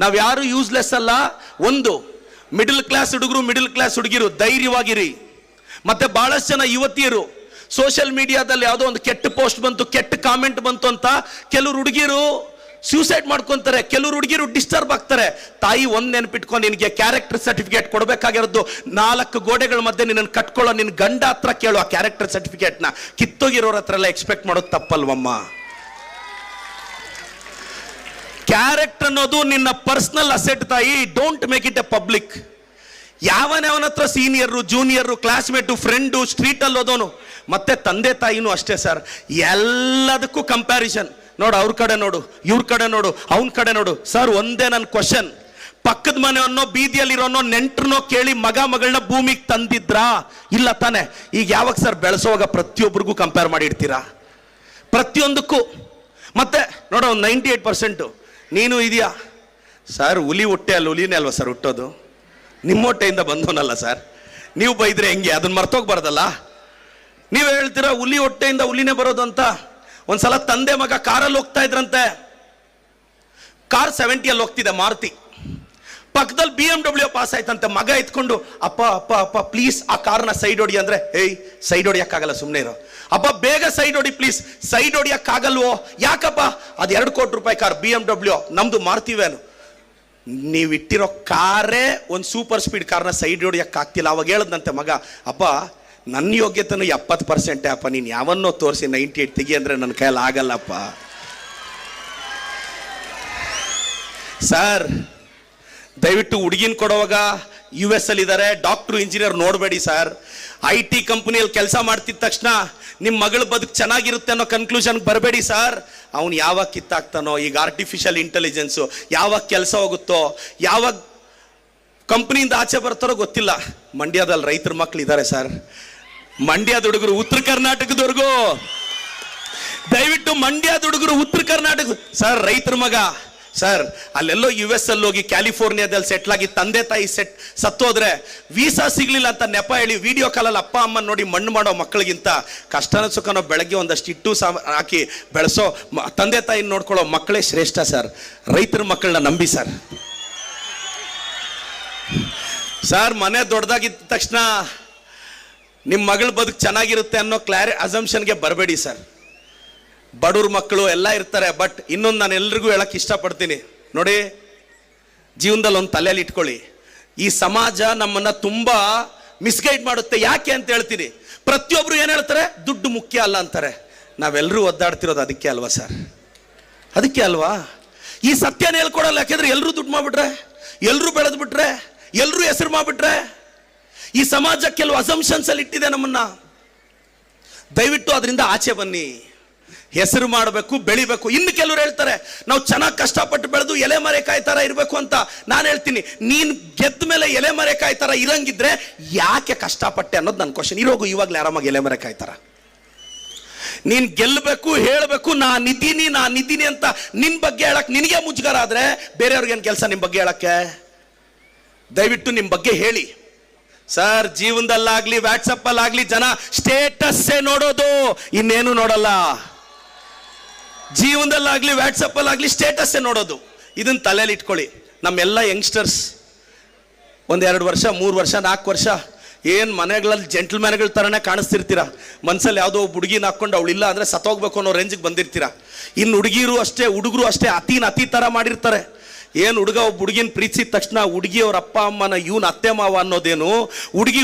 ನಾವು ಯಾರು ಯೂಸ್ಲೆಸ್ ಅಲ್ಲ. ಒಂದು ಮಿಡಲ್ ಕ್ಲಾಸ್ ಹುಡುಗರು, ಮಿಡಲ್ ಕ್ಲಾಸ್ ಹುಡುಗಿರು ಧೈರ್ಯವಾಗಿರಿ. ಮತ್ತೆ ಬಹಳಷ್ಟು ಜನ ಯುವತಿಯರು ಸೋಷಿಯಲ್ ಮೀಡಿಯಾದಲ್ಲಿ ಯಾವುದೋ ಒಂದು ಕೆಟ್ಟ ಪೋಸ್ಟ್ ಬಂತು, ಕೆಟ್ಟ ಕಾಮೆಂಟ್ ಬಂತು ಅಂತ ಕೆಲವರು ಹುಡುಗಿರು ಸೂಸೈಡ್ ಮಾಡ್ಕೊಂತಾರೆ, ಕೆಲವರು ಹುಡುಗಿರು ಡಿಸ್ಟರ್ಬ್ ಆಗ್ತಾರೆ. ತಾಯಿ ಒಂದ್ ನೆನಪಿಟ್ಕೊಂಡು, ನಿನಗೆ ಕ್ಯಾರೆಕ್ಟರ್ ಸರ್ಟಿಫಿಕೇಟ್ ಕೊಡಬೇಕಾಗಿರೋದು 4 ಗೋಡೆಗಳ ಮಧ್ಯೆ ನಿನ್ನನ್ನು ಕಟ್ಕೊಳ್ಳೋ ನಿನ್ನ ಗಂಡ ಹತ್ರ ಕೇಳು ಆ ಕ್ಯಾರೆಕ್ಟರ್ ಸರ್ಟಿಫಿಕೇಟ್ನ. ಕಿತ್ತೋಗಿರೋರ ಹತ್ರ ಎಲ್ಲ ಎಕ್ಸ್ಪೆಕ್ಟ್ ಮಾಡೋದು ತಪ್ಪಲ್ವಮ್ಮ. ಕ್ಯಾರೆಕ್ಟರ್ ಅನ್ನೋದು ನಿನ್ನ ಪರ್ಸನಲ್ ಅಸೆಟ್ ತಾಯಿ. Don't make it A public. ಯಾವನ ಹತ್ರ senior, junior, classmate, friend, street ಅಲ್ಲಿ ಹೋದವನು, ಮತ್ತೆ ತಂದೆ ತಾಯಿನೂ ಅಷ್ಟೇ ಸರ್. ಎಲ್ಲದಕ್ಕೂ ಕಂಪ್ಯಾರಿಸನ್. ನೋಡು, ಅವ್ರ ಕಡೆ ನೋಡು, ಇವ್ರ ಕಡೆ ನೋಡು, ಅವನ ಕಡೆ ನೋಡು. ಸರ್, ಒಂದೇ ನನ್ನ ಕ್ವಶನ್, ಪಕ್ಕದ ಮನೆಯವನ್ನೋ ಬೀದಿಯಲ್ಲಿರೋನೋ ನೆಂಟ್ರನ್ನೋ ಕೇಳಿ ಮಗ ಮಗಳನ್ನ ಭೂಮಿಗೆ ತಂದಿದ್ರಾ? ಇಲ್ಲ ತಾನೆ. ಈಗ ಯಾವಾಗ ಸರ್ ಬೆಳೆಸೋವಾಗ ಪ್ರತಿಯೊಬ್ಬರಿಗೂ ಕಂಪೇರ್ ಮಾಡಿ ಇಡ್ತೀರಾ, ಪ್ರತಿಯೊಂದಕ್ಕೂ. ಮತ್ತೆ ನೋಡೋ, 98% ನೀನು ಇದೆಯಾ ಸರ್? ಹುಲಿ ಹೊಟ್ಟೆ ಅಲ್ಲಿ ಹುಲಿನೇ ಅಲ್ವಾ ಸರ್ ಹುಟ್ಟೋದು? ನಿಮ್ಮ ಹೊಟ್ಟೆಯಿಂದ ಬಂದವನಲ್ಲ ಸರ್. ನೀವು ಬೈದ್ರೆ ಹೆಂಗೆ? ಅದನ್ನ ಮರ್ತೋಗ್ಬಾರ್ದಲ್ಲ. ನೀವು ಹೇಳ್ತೀರಾ ಹುಲಿ ಹೊಟ್ಟೆಯಿಂದ ಹುಲಿನೇ ಬರೋದು ಅಂತ. ಒಂದ್ಸಲ ತಂದೆ ಮಗ ಕಾರಲ್ಲಿ ಹೋಗ್ತಾ ಇದ್ರಂತೆ. ಕಾರ್ 70 ಹೋಗ್ತಿದೆ, ಮಾರುತಿ. ಪಕ್ಕದಲ್ಲಿ BMW ಪಾಸ್ ಆಯ್ತಂತೆ. ಮಗ ಎತ್ಕೊಂಡು, ಅಪ್ಪ ಅಪ್ಪ ಅಪ್ಪ ಪ್ಲೀಸ್ ಆ ಕಾರ್ನ ಸೈಡ್ ಹೊಡಿ ಅಂದ್ರೆ, ಏಯ್ ಸೈಡ್ ಹೊಡಿಯಕ್ಕಾಗಲ್ಲ, ಸುಮ್ಮನೆ ಇರೋ. ಅಪ್ಪ ಬೇಗ ಸೈಡ್ ಹೊಡಿ ಪ್ಲೀಸ್. ಸೈಡ್ ಹೊಡಿಯಕ್ಕಾಗಲ್ವೋ? ಯಾಕಪ್ಪ? ಅದು 2 ಕೋಟಿ ರೂಪಾಯಿ ಕಾರ್ BMW, ನಮ್ದು ಮಾರುತಿ ವ್ಯಾನು. ನೀವು ಇಟ್ಟಿರೋ ಕಾರೇ ಒಂದು ಸೂಪರ್ ಸ್ಪೀಡ್ ಕಾರ್ನ ಸೈಡ್ ಹೊಡಿಯಕ್ಕಾಗ್ತಿಲ್ಲ. ಅವಾಗ ಹೇಳದ್ನಂತೆ ಮಗ, ಅಪ್ಪ ನನ್ನ ಯೋಗ್ಯತೆನೂ 70% ಅಪ್ಪ, ನೀನು ಯಾವನ್ನೋ ತೋರಿಸಿ 98 ತೆಗಿ ಅಂದರೆ ನನ್ನ ಕೈಯಲ್ಲಿ ಆಗಲ್ಲಪ್ಪ. ಸರ್, ದಯವಿಟ್ಟು ಹುಡುಗಿನ ಕೊಡುವಾಗ US ಅಲ್ಲಿ ಇದ್ದಾರೆ, ಡಾಕ್ಟ್ರು, ಇಂಜಿನಿಯರ್ ನೋಡಬೇಡಿ ಸರ್. IT ಕಂಪನಿಯಲ್ಲಿ ಕೆಲಸ ಮಾಡ್ತಿದ್ದ ತಕ್ಷಣ ನಿಮ್ಮ ಮಗಳ ಬದುಕು ಚೆನ್ನಾಗಿರುತ್ತೆ ಅನ್ನೋ ಕನ್ಕ್ಲೂಷನ್ಗೆ ಬರಬೇಡಿ ಸರ್. ಅವನು ಯಾವಾಗ ಕಿತ್ತಾಗ್ತಾನೋ, ಈಗ ಆರ್ಟಿಫಿಷಿಯಲ್ ಇಂಟೆಲಿಜೆನ್ಸು ಯಾವಾಗ ಕೆಲಸ ಹೋಗುತ್ತೋ, ಯಾವಾಗ ಕಂಪ್ನಿಯಿಂದ ಆಚೆ ಬರ್ತಾರೋ ಗೊತ್ತಿಲ್ಲ. ಮಂಡ್ಯದಲ್ಲಿ ರೈತರ ಮಕ್ಕಳು ಇದ್ದಾರೆ ಸರ್. ಮಂಡ್ಯದ ಹುಡುಗರು, ಉತ್ತರ ಕರ್ನಾಟಕದವರೆಗೂ ದಯವಿಟ್ಟು ಮಂಡ್ಯದ ಹುಡುಗರು, ಉತ್ತರ ಕರ್ನಾಟಕ ಸರ್, ರೈತರ ಮಗ ಸರ್, ಅಲ್ಲೆಲ್ಲೋ US ಅಲ್ಲಿ ಹೋಗಿ ಕ್ಯಾಲಿಫೋರ್ನಿಯಾದಲ್ಲಿ ಸೆಟ್ಲ್ ಆಗಿ ತಂದೆ ತಾಯಿ ಸತ್ತೋದ್ರೆ ವೀಸಾ ಸಿಗ್ಲಿಲ್ಲ ಅಂತ ನೆಪ ಹೇಳಿ ವಿಡಿಯೋ ಕಾಲಲ್ಲಿ ಅಪ್ಪ ಅಮ್ಮ ನೋಡಿ ಮಣ್ಣು ಮಾಡೋ ಮಕ್ಕಳಿಗಿಂತ ಕಷ್ಟನ ಸುಖನೋ ಬೆಳಗ್ಗೆ ಒಂದಷ್ಟು ಇಟ್ಟು ಹಾಕಿ ಬೆಳೆಸೋ ತಂದೆ ತಾಯಿ ನೋಡ್ಕೊಳ್ಳೋ ಮಕ್ಕಳೇ ಶ್ರೇಷ್ಠ ಸರ್. ರೈತರ ಮಕ್ಕಳನ್ನ ನಂಬಿ ಸರ್. ಸರ್, ಮನೆ ದೊಡ್ಡದಾಗಿದ್ದ ತಕ್ಷಣ ನಿಮ್ಮ ಮಗಳ ಬದುಕು ಚೆನ್ನಾಗಿರುತ್ತೆ ಅನ್ನೋ ಅಸಂಪ್ಷನ್ಗೆ ಬರಬೇಡಿ ಸರ್. ಬಡವ್ರ ಮಕ್ಕಳು ಎಲ್ಲ ಇರ್ತಾರೆ. ಬಟ್ ಇನ್ನೊಂದು ನಾನು ಎಲ್ರಿಗೂ ಹೇಳಕ್ಕೆ ಇಷ್ಟಪಡ್ತೀನಿ ನೋಡಿ, ಜೀವನದಲ್ಲಿ ಒಂದು ತಲೆಯಲ್ಲಿ ಇಟ್ಕೊಳ್ಳಿ, ಈ ಸಮಾಜ ನಮ್ಮನ್ನ ತುಂಬಾ ಮಿಸ್ಗೈಡ್ ಮಾಡುತ್ತೆ. ಯಾಕೆ ಅಂತ ಹೇಳ್ತೀನಿ. ಪ್ರತಿಯೊಬ್ರು ಏನ್ ಹೇಳ್ತಾರೆ? ದುಡ್ಡು ಮುಖ್ಯ ಅಲ್ಲ ಅಂತಾರೆ. ನಾವೆಲ್ಲರೂ ಒದ್ದಾಡ್ತಿರೋದು ಅದಕ್ಕೆ ಅಲ್ವಾ ಸರ್? ಅದಕ್ಕೆ ಅಲ್ವಾ? ಈ ಸತ್ಯನ ಹೇಳ್ಕೊಡಲ್ಲ. ಯಾಕೆಂದ್ರೆ ಎಲ್ಲರೂ ದುಡ್ಡು ಮಾಡ್ಬಿಟ್ರೆ, ಎಲ್ಲರೂ ಬೆಳೆದು ಬಿಟ್ರೆ, ಎಲ್ಲರೂ ಹೆಸರು ಮಾಡ್ಬಿಟ್ರೆ, ಈ ಸಮಾಜ ಕೆಲವು ಅಸಂಪ್ಷನ್ಸ್ ಅಲ್ಲಿ ಇಟ್ಟಿದೆ ನಮ್ಮನ್ನ. ದಯವಿಟ್ಟು ಅದರಿಂದ ಆಚೆ ಬನ್ನಿ. ಹೆಸರು ಮಾಡಬೇಕು, ಬೆಳಿಬೇಕು. ಇನ್ನು ಕೆಲವರು ಹೇಳ್ತಾರೆ ನಾವು ಚೆನ್ನಾಗಿ ಕಷ್ಟಪಟ್ಟು ಬೆಳೆದು ಎಲೆ ಮರೆಕಾಯಿ ತರ ಇರಬೇಕು ಅಂತ. ನಾನು ಹೇಳ್ತೀನಿ, ನೀನ್ ಗೆದ್ದ ಮೇಲೆ ಎಲೆ ಮರೆಕಾಯಿ ತರ ಇರಂಗಿದ್ರೆ ಯಾಕೆ ಕಷ್ಟಪಟ್ಟೆ ಅನ್ನೋದು ನನ್ನ ಕ್ವಶನ್. ಇರೋಗು ಇವಾಗಲೇ ಆರಾಮಾಗಿ ಎಲೆ ಮರೆಕಾಯಿ ತರ. ನೀನ್ ಗೆಲ್ಲಬೇಕು, ಹೇಳಬೇಕು, ನಾನಿದ್ದೀನಿ ಅಂತ ನಿನ್ ಬಗ್ಗೆ ಹೇಳಕ್ ನಿನಗೆ ಮುಜುಗರ ಆದ್ರೆ ಬೇರೆಯವ್ರಿಗೇನು ಕೆಲಸ ನಿಮ್ ಬಗ್ಗೆ ಹೇಳಕ್ಕೆ? ದಯವಿಟ್ಟು ನಿಮ್ ಬಗ್ಗೆ ಹೇಳಿ ಸರ್. ಜೀವನದಲ್ಲಾಗ್ಲಿ ವಾಟ್ಸಪ್ ಅಲ್ಲಾಗ್ಲಿ ಜನ ಸ್ಟೇಟಸ್ ನೋಡೋದು, ಇನ್ನೇನು ನೋಡಲ್ಲ. ಜೀವನದಲ್ಲಾಗ್ಲಿ ವಾಟ್ಸಪ್ ಅಲ್ಲಾಗ್ಲಿ ಸ್ಟೇಟಸ್ ನೋಡೋದು. ಇದನ್ನ ತಲೆಯಲ್ಲಿ ಇಟ್ಕೊಳ್ಳಿ. ನಮ್ಮೆಲ್ಲ ಯಂಗ್ಸ್ಟರ್ಸ್ 1-2 ವರ್ಷ, 3 ವರ್ಷ, 4 ವರ್ಷ ಏನ್ ಮನೆಗಳಲ್ಲಿ ಜೆಂಟಲ್ಮ್ಯಾನ್ಗಳ ತರನೇ ಕಾಣಿಸ್ತಿರ್ತೀರಾ. ಮನ್ಸಲ್ಲಿ ಯಾವುದೋ ಹುಡುಗಿನ ಹಾಕೊಂಡು ಅವಳಿಲ್ಲ ಅಂದ್ರೆ ಸತ್ತೋಗ್ಬೇಕು ಅನ್ನೋ ರೇಂಜಿಗೆ ಬಂದಿರ್ತೀರಾ. ಇನ್ನು ಹುಡುಗಿರು ಅಷ್ಟೇ, ಹುಡುಗರು ಅಷ್ಟೇ, ಅತಿ ತರ ಮಾಡಿರ್ತಾರೆ. ಏನು ಹುಡುಗ ಒಬ್ಬ ಹುಡುಗಿನ ಪ್ರೀತಿಸಿದ ತಕ್ಷಣ ಹುಡುಗಿಯವ್ರ ಅಪ್ಪ ಅಮ್ಮನ ಇವನ್ ಅತ್ತೆ ಮಾವ ಅನ್ನೋದೇನು,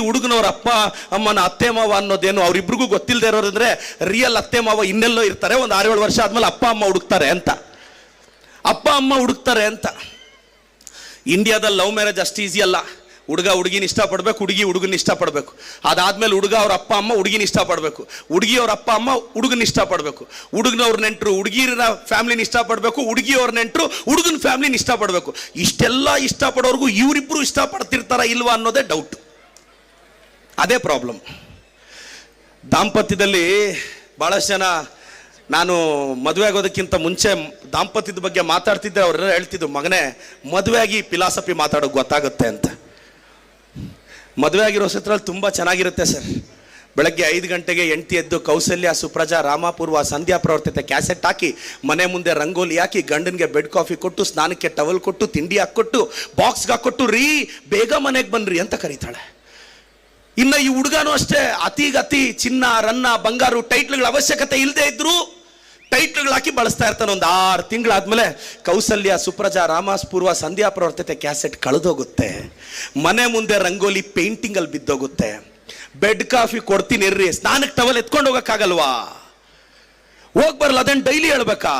ಹುಡುಗನವ್ರ ಅಪ್ಪ ಅಮ್ಮನ ಅತ್ತೆ ಮಾವ ಅನ್ನೋದೇನು ಅವ್ರಿಬ್ರಿಗೂ ಗೊತ್ತಿಲ್ಲದೆ ಇರೋದಂದ್ರೆ ರಿಯಲ್ ಅತ್ತೆ ಮಾವ ಇನ್ನೆಲ್ಲೋ ಇರ್ತಾರೆ. ಒಂದು 6-7 ವರ್ಷ ಆದ್ಮೇಲೆ ಅಪ್ಪ ಅಮ್ಮ ಹುಡುಕ್ತಾರೆ ಅಂತ. ಇಂಡಿಯಾದಲ್ಲಿ ಲವ್ ಮ್ಯಾರೇಜ್ ಅಷ್ಟು ಈಸಿ ಅಲ್ಲ. ಹುಡುಗ ಹುಡುಗಿನ ಇಷ್ಟಪಡ್ಬೇಕು, ಹುಡುಗಿ ಹುಡುಗನ ಇಷ್ಟಪಡ್ಬೇಕು. ಅದಾದ್ಮೇಲೆ ಹುಡುಗ ಅವ್ರ ಅಪ್ಪ ಅಮ್ಮ ಹುಡುಗಿನ ಇಷ್ಟಪಡ್ಬೇಕು, ಹುಡುಗಿಯವ್ರ ಅಪ್ಪ ಅಮ್ಮ ಹುಡುಗನ ಇಷ್ಟಪಡ್ಬೇಕು, ಹುಡುಗನವ್ರ ನೆಂಟರು ಹುಡುಗಿರ ಫ್ಯಾಮಿಲಿನ ಇಷ್ಟಪಡ್ಬೇಕು, ಹುಡುಗಿಯವ್ರ ನೆಂಟರು ಹುಡುಗನ ಫ್ಯಾಮಿಲಿನ ಇಷ್ಟಪಡ್ಬೇಕು. ಇಷ್ಟೆಲ್ಲ ಇಷ್ಟಪಡೋರ್ಗು ಇವರಿಬ್ರು ಇಷ್ಟಪಡ್ತಿರ್ತಾರ ಇಲ್ವಾ ಅನ್ನೋದೇ ಡೌಟ್. ಅದೇ ಪ್ರಾಬ್ಲಮ್. ದಾಂಪತ್ಯದಲ್ಲಿ ಬಹಳಷ್ಟು ಜನ, ನಾನು ಮದುವೆ ಆಗೋದಕ್ಕಿಂತ ಮುಂಚೆ ದಾಂಪತ್ಯದ ಬಗ್ಗೆ ಮಾತಾಡ್ತಿದ್ದೆ. ಅವರೆಲ್ಲ ಹೇಳ್ತಿದ್ದು, ಮಗನೇ ಮದುವೆ ಆಗಿ ಫಿಲಾಸಫಿ ಮಾತಾಡೋಕೆ ಗೊತ್ತಾಗುತ್ತೆ ಅಂತ. ಮದುವೆ ಆಗಿರೋ ಸತ್ರಲ್ಲಿ ತುಂಬ ಚೆನ್ನಾಗಿರುತ್ತೆ ಸರ್. ಬೆಳಗ್ಗೆ 5 ಗಂಟೆಗೆ ಹೆಂಡತಿ ಎದ್ದು ಕೌಸಲ್ಯ ಸುಪ್ರಜಾ ರಾಮಪೂರ್ವ ಸಂಧ್ಯಾ ಪ್ರವರ್ತಿತ ಕ್ಯಾಸೆಟ್ ಹಾಕಿ ಮನೆ ಮುಂದೆ ರಂಗೋಲಿ ಹಾಕಿ ಗಂಡನಿಗೆ ಬೆಡ್ ಕಾಫಿ ಕೊಟ್ಟು ಸ್ನಾನಕ್ಕೆ ಟವಲ್ ಕೊಟ್ಟು ತಿಂಡಿ ಹಾಕ್ಕೊಟ್ಟು ಬಾಕ್ಸ್ಗೆ ಹಾಕ್ಕೊಟ್ಟು ರೀ ಬೇಗ ಮನೆಗೆ ಬನ್ರಿ ಅಂತ ಕರೀತಾಳೆ. ಇನ್ನು ಈ ಹುಡುಗನೂ ಅಷ್ಟೇ, ಅತಿಗತಿ ಚಿನ್ನ ರನ್ನ ಬಂಗಾರು ಟೈಟ್ಲ್ಗಳ ಅವಶ್ಯಕತೆ ಇಲ್ಲದೆ ಇದ್ರು ಟೈಟ್ಲ್ಗಳು ಹಾಕಿ ಬಳಸ್ತಾ ಇರ್ತಾನೆ. ಒಂದು 6 ತಿಂಗಳಾದ್ಮೇಲೆ ಕೌಸಲ್ಯ ಸುಪ್ರಜಾ ರಾಮಪೂರ್ವ ಸಂಧ್ಯಾ ಪ್ರವರ್ತಿತ ಕ್ಯಾಸೆಟ್ ಕಳೆದೋಗುತ್ತೆ. ಮನೆ ಮುಂದೆ ರಂಗೋಲಿ ಪೇಂಟಿಂಗ್ ಅಲ್ಲಿ ಬಿದ್ದೋಗುತ್ತೆ. ಬೆಡ್ ಕಾಫಿ ಕೊಡ್ತೀನಿ ಇರ್ರಿ, ಸ್ನಾನಕ್ಕೆ ಟವಲ್ ಎತ್ಕೊಂಡು ಹೋಗಕ್ಕಾಗಲ್ವಾ? ಹೋಗ್ ಬರಲ್ಲ, ಅದನ್ನ ಡೈಲಿ ಹೇಳ್ಬೇಕಾ?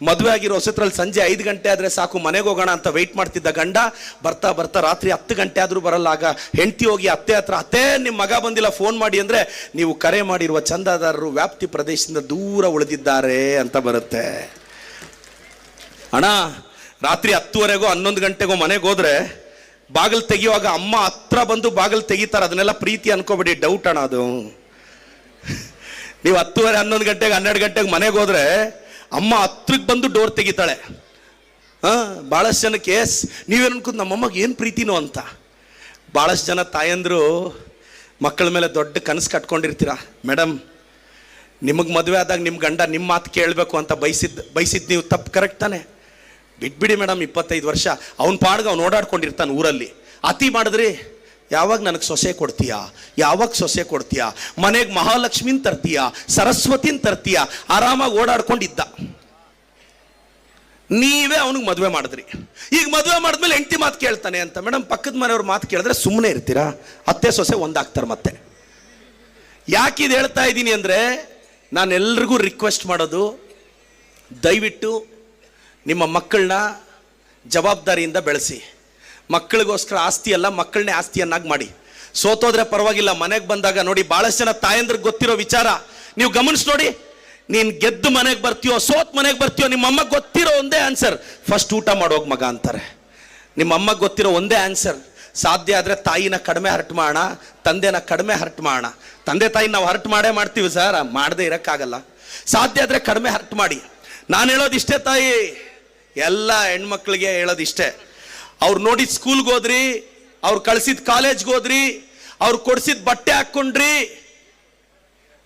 ಮದುವೆ ಆಗಿರೋ ಹೊಸತ್ರಲ್ಲಿ ಸಂಜೆ 5 ಗಂಟೆ ಆದ್ರೆ ಸಾಕು ಮನೆಗೆ ಹೋಗೋಣ ಅಂತ ವೆಯ್ಟ್ ಮಾಡ್ತಿದ್ದ ಗಂಡ ಬರ್ತಾ ಬರ್ತಾ ರಾತ್ರಿ 10 ಗಂಟೆ ಆದ್ರೂ ಬರಲ್ಲ. ಆಗ ಹೆಂಡತಿ ಹೋಗಿ ಅತ್ತೆ ಹತ್ರ, ಅತ್ತೆ ನಿಮ್ಮ ಮಗ ಬಂದಿಲ್ಲ ಫೋನ್ ಮಾಡಿ ಅಂದ್ರೆ, ನೀವು ಕರೆ ಮಾಡಿರುವ ಚಂದಾದಾರರು ವ್ಯಾಪ್ತಿ ಪ್ರದೇಶದಿಂದ ದೂರ ಉಳಿದಿದ್ದಾರೆ ಅಂತ ಬರುತ್ತೆ. ಅಣ್ಣ ರಾತ್ರಿ 10:30ಗೋ 11 ಗಂಟೆಗೋ ಮನೆಗೆ ಹೋದ್ರೆ ಬಾಗಿಲು ತೆಗಿಯುವಾಗ ಅಮ್ಮ ಹತ್ರ ಬಂದು ಬಾಗಿಲು ತೆಗಿತಾರೆ. ಅದನ್ನೆಲ್ಲ ಪ್ರೀತಿ ಅನ್ಕೋಬೇಡಿ, ಡೌಟ್ ಅಣ್ಣ ಅದು. ನೀವು 10:30 11 ಗಂಟೆಗೆ 12 ಗಂಟೆಗೆ ಮನೆಗೆ ಹೋದ್ರೆ ಅಮ್ಮ ಹತ್ರಕ್ಕೆ ಬಂದು ಡೋರ್ ತೆಗಿತಾಳೆ. ಭಾಳಷ್ಟು ಜನಕ್ಕೆ ನೀವೇನು ಅನ್ಕೋದು ನಮ್ಮಮ್ಮಗೆ ಏನು ಪ್ರೀತಿನೋ ಅಂತ. ಭಾಳಷ್ಟು ಜನ ತಾಯಂದ್ರು ಮಕ್ಕಳ ಮೇಲೆ ದೊಡ್ಡ ಕನಸು ಕಟ್ಕೊಂಡಿರ್ತೀರ. ಮೇಡಮ್ ನಿಮಗೆ ಮದುವೆ ಆದಾಗ ನಿಮ್ಮ ಗಂಡ ನಿಮ್ಮ ಮಾತು ಕೇಳಬೇಕು ಅಂತ ಬಯಸಿದ್ದು ನೀವು ತಪ್ಪು, ಕರೆಕ್ಟ್ ತಾನೆ? ಬಿಟ್ಬಿಡಿ ಮೇಡಮ್, 25 ವರ್ಷ ಅವ್ನ ಪಾಡ್ಗೆ ಅವ್ನು ಓಡಾಡ್ಕೊಂಡಿರ್ತಾನೆ ಊರಲ್ಲಿ. ಅತಿ ಮಾಡಿದ್ರಿ ಯಾವಾಗ ನನಗೆ ಸೊಸೆ ಕೊಡ್ತೀಯಾ, ಯಾವಾಗ ಸೊಸೆ ಕೊಡ್ತೀಯಾ, ಮನೆಗೆ ಮಹಾಲಕ್ಷ್ಮಿನ ತರ್ತೀಯಾ, ಸರಸ್ವತಿನ ತರ್ತೀಯಾ, ಆರಾಮಾಗಿ ಓಡಾಡ್ಕೊಂಡಿದ್ದ. ನೀವೇ ಅವನಿಗೆ ಮದುವೆ ಮಾಡಿದ್ರಿ. ಈಗ ಮದುವೆ ಮಾಡಿದ್ಮೇಲೆ ಹೆಂಡತಿ ಮಾತು ಕೇಳ್ತಾನೆ ಅಂತ. ಮೇಡಮ್ ಪಕ್ಕದ ಮನೆಯವ್ರ ಮಾತು ಕೇಳಿದ್ರೆ ಸುಮ್ಮನೆ ಇರ್ತೀರಾ? ಅತ್ತೆ ಸೊಸೆ ಒಂದಾಗ್ತಾರೆ ಮತ್ತೆ. ಯಾಕಿದು ಹೇಳ್ತಾ ಇದ್ದೀನಿ ಅಂದರೆ, ನಾನು ಎಲ್ರಿಗೂ ರಿಕ್ವೆಸ್ಟ್ ಮಾಡೋದು, ದಯವಿಟ್ಟು ನಿಮ್ಮ ಮಕ್ಕಳನ್ನ ಜವಾಬ್ದಾರಿಯಿಂದ ಬೆಳೆಸಿ. ಮಕ್ಕಳಿಗೋಸ್ಕರ ಆಸ್ತಿ ಅಲ್ಲ, ಮಕ್ಕಳನ್ನೇ ಆಸ್ತಿಯನ್ನಾಗಿ ಮಾಡಿ. ಸೋತೋದ್ರೆ ಪರವಾಗಿಲ್ಲ, ಮನೆಗೆ ಬಂದಾಗ ನೋಡಿ ಭಾಳಷ್ಟು ಜನ ತಾಯಂದ್ರಿಗೆ ಗೊತ್ತಿರೋ ವಿಚಾರ ನೀವು ಗಮನಿಸಿ ನೋಡಿ. ನೀನು ಗೆದ್ದು ಮನೆಗೆ ಬರ್ತೀಯೋ ಸೋತ್ ಮನೆಗೆ ಬರ್ತೀಯೋ, ನಿಮ್ಮ ಅಮ್ಮಗೆ ಗೊತ್ತಿರೋ ಒಂದೇ ಆನ್ಸರ್, ಫಸ್ಟ್ ಊಟ ಮಾಡೋಗಿ ಮಗ ಅಂತಾರೆ. ನಿಮ್ಮ ಅಮ್ಮಗೆ ಗೊತ್ತಿರೋ ಒಂದೇ ಆನ್ಸರ್, ಸಾಧ್ಯ ಆದರೆ ತಾಯಿನ ಕಡಿಮೆ ಹರ್ಟ್ ಮಾಡೋಣ, ತಂದೆನ ಕಡಿಮೆ ಹರ್ಟ್ ಮಾಡೋಣ. ತಂದೆ ತಾಯಿ ನಾವು ಹರ್ಟ್ ಮಾಡೇ ಮಾಡ್ತೀವಿ ಸರ್, ಮಾಡದೇ ಇರೋಕ್ಕಾಗಲ್ಲ. ಸಾಧ್ಯ ಆದರೆ ಕಡಿಮೆ ಹರ್ಟ್ ಮಾಡಿ. ನಾನು ಹೇಳೋದಿಷ್ಟೇ ತಾಯಿ, ಎಲ್ಲ ಹೆಣ್ಮಕ್ಳಿಗೆ ಹೇಳೋದಿಷ್ಟೇ. ಅವ್ರು ನೋಡಿದ ಸ್ಕೂಲ್ಗೆ ಹೋದ್ರಿ, ಅವ್ರು ಕಳ್ಸಿದ ಕಾಲೇಜ್ಗೆ ಹೋದ್ರಿ, ಅವ್ರು ಕೊಡ್ಸಿದ ಬಟ್ಟೆ ಹಾಕ್ಕೊಂಡ್ರಿ,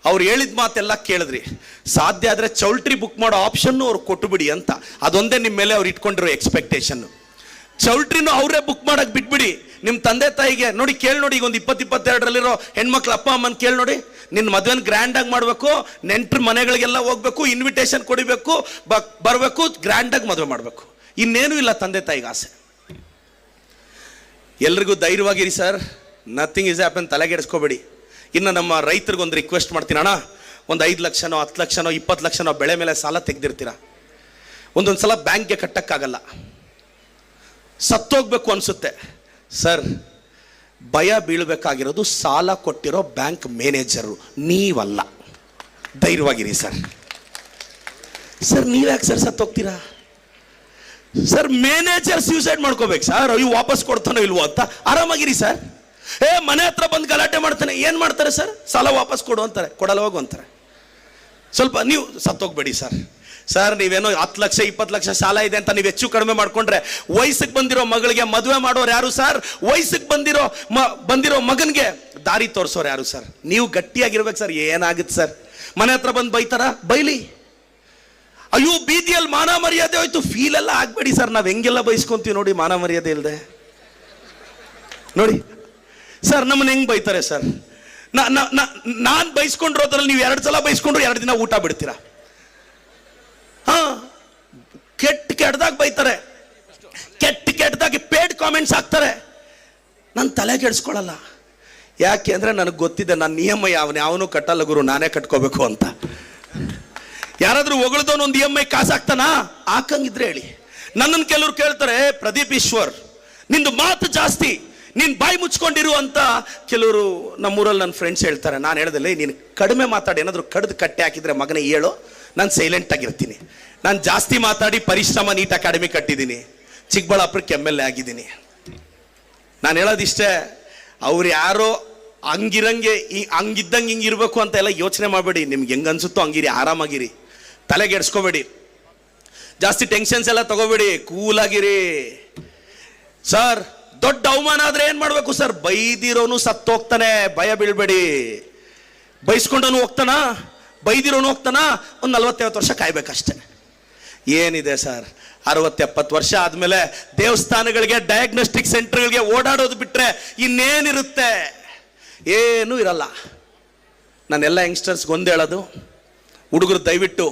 ಅವ್ರು ಹೇಳಿದ ಮಾತೆಲ್ಲ ಕೇಳಿದ್ರಿ. ಸಾಧ್ಯ ಆದರೆ ಚೌಲ್ಟ್ರಿ ಬುಕ್ ಮಾಡೋ ಆಪ್ಷನ್ನು ಅವ್ರು ಕೊಟ್ಟು ಬಿಡಿ ಅಂತ. ಅದೊಂದೇ ನಿಮ್ಮ ಮೇಲೆ ಅವ್ರು ಇಟ್ಕೊಂಡಿರೋ ಎಕ್ಸ್ಪೆಕ್ಟೇಷನ್ನು. ಚೌಲ್ಟ್ರಿನೂ ಅವರೇ ಬುಕ್ ಮಾಡಕ್ಕೆ ಬಿಟ್ಬಿಡಿ. ನಿಮ್ಮ ತಂದೆ ತಾಯಿಗೆ ನೋಡಿ, ಕೇಳಿ ನೋಡಿ. ಈಗ ಒಂದು 20-22ರಲ್ಲಿರೋ ಹೆಣ್ಮಕ್ಳು ಅಪ್ಪ ಅಮ್ಮನ ಕೇಳಿ ನೋಡಿ. ನಿನ್ನ ಮದುವೆನ ಗ್ರ್ಯಾಂಡಾಗಿ ಮಾಡಬೇಕು, ನೆಂಟ್ರ ಮನೆಗಳಿಗೆಲ್ಲ ಹೋಗ್ಬೇಕು, ಇನ್ವಿಟೇಷನ್ ಕೊಡಿಬೇಕು, ಬರಬೇಕು, ಗ್ರ್ಯಾಂಡಾಗಿ ಮದುವೆ ಮಾಡಬೇಕು. ಇನ್ನೇನು ಇಲ್ಲ ತಂದೆ ತಾಯಿಗೆ ಆಸೆ. ಎಲ್ರಿಗೂ ಧೈರ್ಯವಾಗಿರಿ ಸರ್, ನಥಿಂಗ್ ಇಸ್ ಹ್ಯಾಪನ್, ತಲೆಗೆಡಿಸ್ಕೋಬೇಡಿ. ಇನ್ನು ನಮ್ಮ ರೈತರಿಗೊಂದು ರಿಕ್ವೆಸ್ಟ್ ಮಾಡ್ತೀನಿ ಅಣ್ಣ, ಒಂದು 5 ಲಕ್ಷನೋ 10 ಲಕ್ಷನೋ 20 ಲಕ್ಷನೋ ಬೆಳೆ ಮೇಲೆ ಸಾಲ ತೆಗೆದಿರ್ತೀರ. ಒಂದೊಂದು ಸಲ ಬ್ಯಾಂಕ್ಗೆ ಕಟ್ಟಕ್ಕಾಗಲ್ಲ, ಸತ್ತೋಗ್ಬೇಕು ಅನಿಸುತ್ತೆ ಸರ್. ಭಯ ಬೀಳಬೇಕಾಗಿರೋದು ಸಾಲ ಕೊಟ್ಟಿರೋ ಬ್ಯಾಂಕ್ ಮ್ಯಾನೇಜರು, ನೀವಲ್ಲ. ಧೈರ್ಯವಾಗಿರಿ ಸರ್. ಸರ್ ನೀವ್ಯಾಕೆ ಸರ್ ಸತ್ತೋಗ್ತೀರಾ ಸರ್? ಮ್ಯಾನೇಜರ್ ಸೂಸೈಡ್ ಮಾಡ್ಕೋಬೇಕು ಸರ್, ಅಯ್ಯೋ ವಾಪಸ್ ಕೊಡ್ತಾನೋ ಇಲ್ವೋ ಅಂತ. ಆರಾಮಾಗಿರಿ ಸರ್. ಮನೆ ಹತ್ರ ಬಂದು ಗಲಾಟೆ ಮಾಡ್ತಾನೆ, ಏನು ಮಾಡ್ತಾರೆ ಸರ್? ಸಾಲ ವಾಪಸ್ ಕೊಡು ಅಂತಾರೆ, ಕೊಡಲ್ಲ ಹೋಗು ಅಂತಾರೆ. ಸ್ವಲ್ಪ ನೀವು ಸತ್ತೋಗ್ಬೇಡಿ ಸರ್. ಸರ್ ನೀವೇನೋ 10 ಲಕ್ಷ 20 ಲಕ್ಷ ಸಾಲ ಇದೆ ಅಂತ ನೀವು ಹೆಚ್ಚು ಕಡಿಮೆ ಮಾಡ್ಕೊಂಡ್ರೆ, ವಯಸ್ಸಿಗೆ ಬಂದಿರೋ ಮಗಳಿಗೆ ಮದುವೆ ಮಾಡೋರು ಯಾರು ಸರ್? ವಯಸ್ಸಿಗೆ ಬಂದಿರೋ ಮಗನಿಗೆ ದಾರಿ ತೋರಿಸೋರು ಯಾರು ಸರ್? ನೀವು ಗಟ್ಟಿಯಾಗಿರ್ಬೇಕು ಸರ್. ಏನಾಗುತ್ತೆ ಸರ್? ಮನೆ ಹತ್ರ ಬಂದು ಬೈತಾರ, ಬೈಲಿ. ಅಯ್ಯೋ ಬೀದಿಯಲ್ಲಿ ಮಾನ ಮರ್ಯಾದೆ ಹೋಯ್ತು, ಫೀಲ್ ಎಲ್ಲ ಆಗ್ಬೇಡಿ ಸರ್. ನಾವು ಹೆಂಗೆಲ್ಲ ಬೈಸ್ಕೊಂತೀವಿ ನೋಡಿ, ಮಾನ ಮರ್ಯಾದೆ ಇಲ್ಲದೆ ನೋಡಿ ಸರ್. ನಮ್ಮನ್ನ ಹೆಂಗ್ ಬೈತಾರೆ ಸರ್? ನಾನು ಬೈಸ್ಕೊಂಡಿರೋದ್ರಲ್ಲಿ ನೀವು 2 ಸಲ ಬೈಸ್ಕೊಂಡ್ರು 2 ದಿನ ಊಟ ಬಿಡ್ತೀರಾ? ಕೆಟ್ಟದಾಗ ಬೈತಾರೆ, ಕೆಟ್ಟದಾಗಿ ಪೇಡ್ ಕಾಮೆಂಟ್ಸ್ ಹಾಕ್ತಾರೆ. ನಾನು ತಲೆ ಕೆಡಿಸ್ಕೊಳ್ಳಲ್ಲ. ಯಾಕೆ ಅಂದರೆ ನನಗೆ ಗೊತ್ತಿದೆ ನನ್ನ ನಿಯಮ ಯಾವನು ಕಟ್ಟಲ್ಲ ಗುರು, ನಾನೇ ಕಟ್ಕೋಬೇಕು ಅಂತ. ಯಾರಾದ್ರೂ ಹೊಗಳದವನು ಒಂದು EMI ಕಾಸು ಹಾಕ್ತಾನಾ? ಹಾಕಂಗಿದ್ರೆ ಹೇಳಿ. ನನ್ನನ್ನು ಕೆಲವ್ರು ಕೇಳ್ತಾರೆ, ಪ್ರದೀಪ್ ಈಶ್ವರ್ ನಿಂದು ಮಾತು ಜಾಸ್ತಿ, ನೀನು ಬಾಯಿ ಮುಚ್ಕೊಂಡಿರು ಅಂತ ಕೆಲವರು ನಮ್ಮೂರಲ್ಲಿ ನನ್ನ ಫ್ರೆಂಡ್ಸ್ ಹೇಳ್ತಾರೆ. ನಾನು ಹೇಳ್ದಲ್ಲ, ನೀನು ಕಡಿಮೆ ಮಾತಾಡಿ, ಏನಾದರೂ ಕಡ್ದು ಕಟ್ಟೆ ಹಾಕಿದ್ರೆ ಮಗನೇ ಹೇಳು, ನಾನು ಸೈಲೆಂಟ್ ಆಗಿರ್ತೀನಿ. ನಾನು ಜಾಸ್ತಿ ಮಾತಾಡಿ ಪರಿಶ್ರಮ ನೀಟ್ ಅಕಾಡೆಮಿ ಕಟ್ಟಿದ್ದೀನಿ, ಚಿಕ್ಕಬಳ್ಳಾಪುರಕ್ಕೆ MLA ಆಗಿದ್ದೀನಿ. ನಾನು ಹೇಳೋದಿಷ್ಟೇ, ಅವ್ರು ಯಾರೋ ಹಂಗಿರಂಗೆ ಹಂಗಿದ್ದಂಗೆ ಹಿಂಗಿರ್ಬೇಕು ಅಂತ ಎಲ್ಲ ಯೋಚನೆ ಮಾಡಬೇಡಿ. ನಿಮ್ಗೆ ಹೆಂಗೆ ಅನ್ಸುತ್ತೋ ಹಂಗಿರಿ, ಆರಾಮಾಗಿರಿ, ತಲೆಗೆಡ್ಸ್ಕೋಬೇಡಿ, ಜಾಸ್ತಿ ಟೆನ್ಷನ್ಸ್ ಎಲ್ಲ ತಗೋಬೇಡಿ, ಕೂಲಾಗಿರಿ ಸರ್. ದೊಡ್ಡ ಅವಮಾನ ಆದ್ರೆ ಏನ್ ಮಾಡ್ಬೇಕು ಸರ್? ಬೈದಿರೋನು ಸತ್ತೋಗ್ತಾನೆ, ಭಯ ಬೀಳ್ಬೇಡಿ. ಬೈಸ್ಕೊಂಡವನು ಹೋಗ್ತಾನ, ಬೈದಿರೋನು ಹೋಗ್ತಾನ, ಒಂದು 40-50 ವರ್ಷ ಕಾಯ್ಬೇಕಷ್ಟೆ. ಏನಿದೆ ಸರ್, 60-70 ವರ್ಷ ಆದಮೇಲೆ ದೇವಸ್ಥಾನಗಳಿಗೆ, ಡಯಾಗ್ನೋಸ್ಟಿಕ್ ಸೆಂಟರ್ಗಳಿಗೆ ಓಡಾಡೋದು ಬಿಟ್ಟರೆ ಇನ್ನೇನಿರುತ್ತೆ? ಏನೂ ಇರಲ್ಲ. ನಾನೆಲ್ಲ ಯಂಗ್ಸ್ಟರ್ಸ್ಗೆ ಒಂದು ಹೇಳೋದು, ಹುಡುಗರು ದಯವಿಟ್ಟು,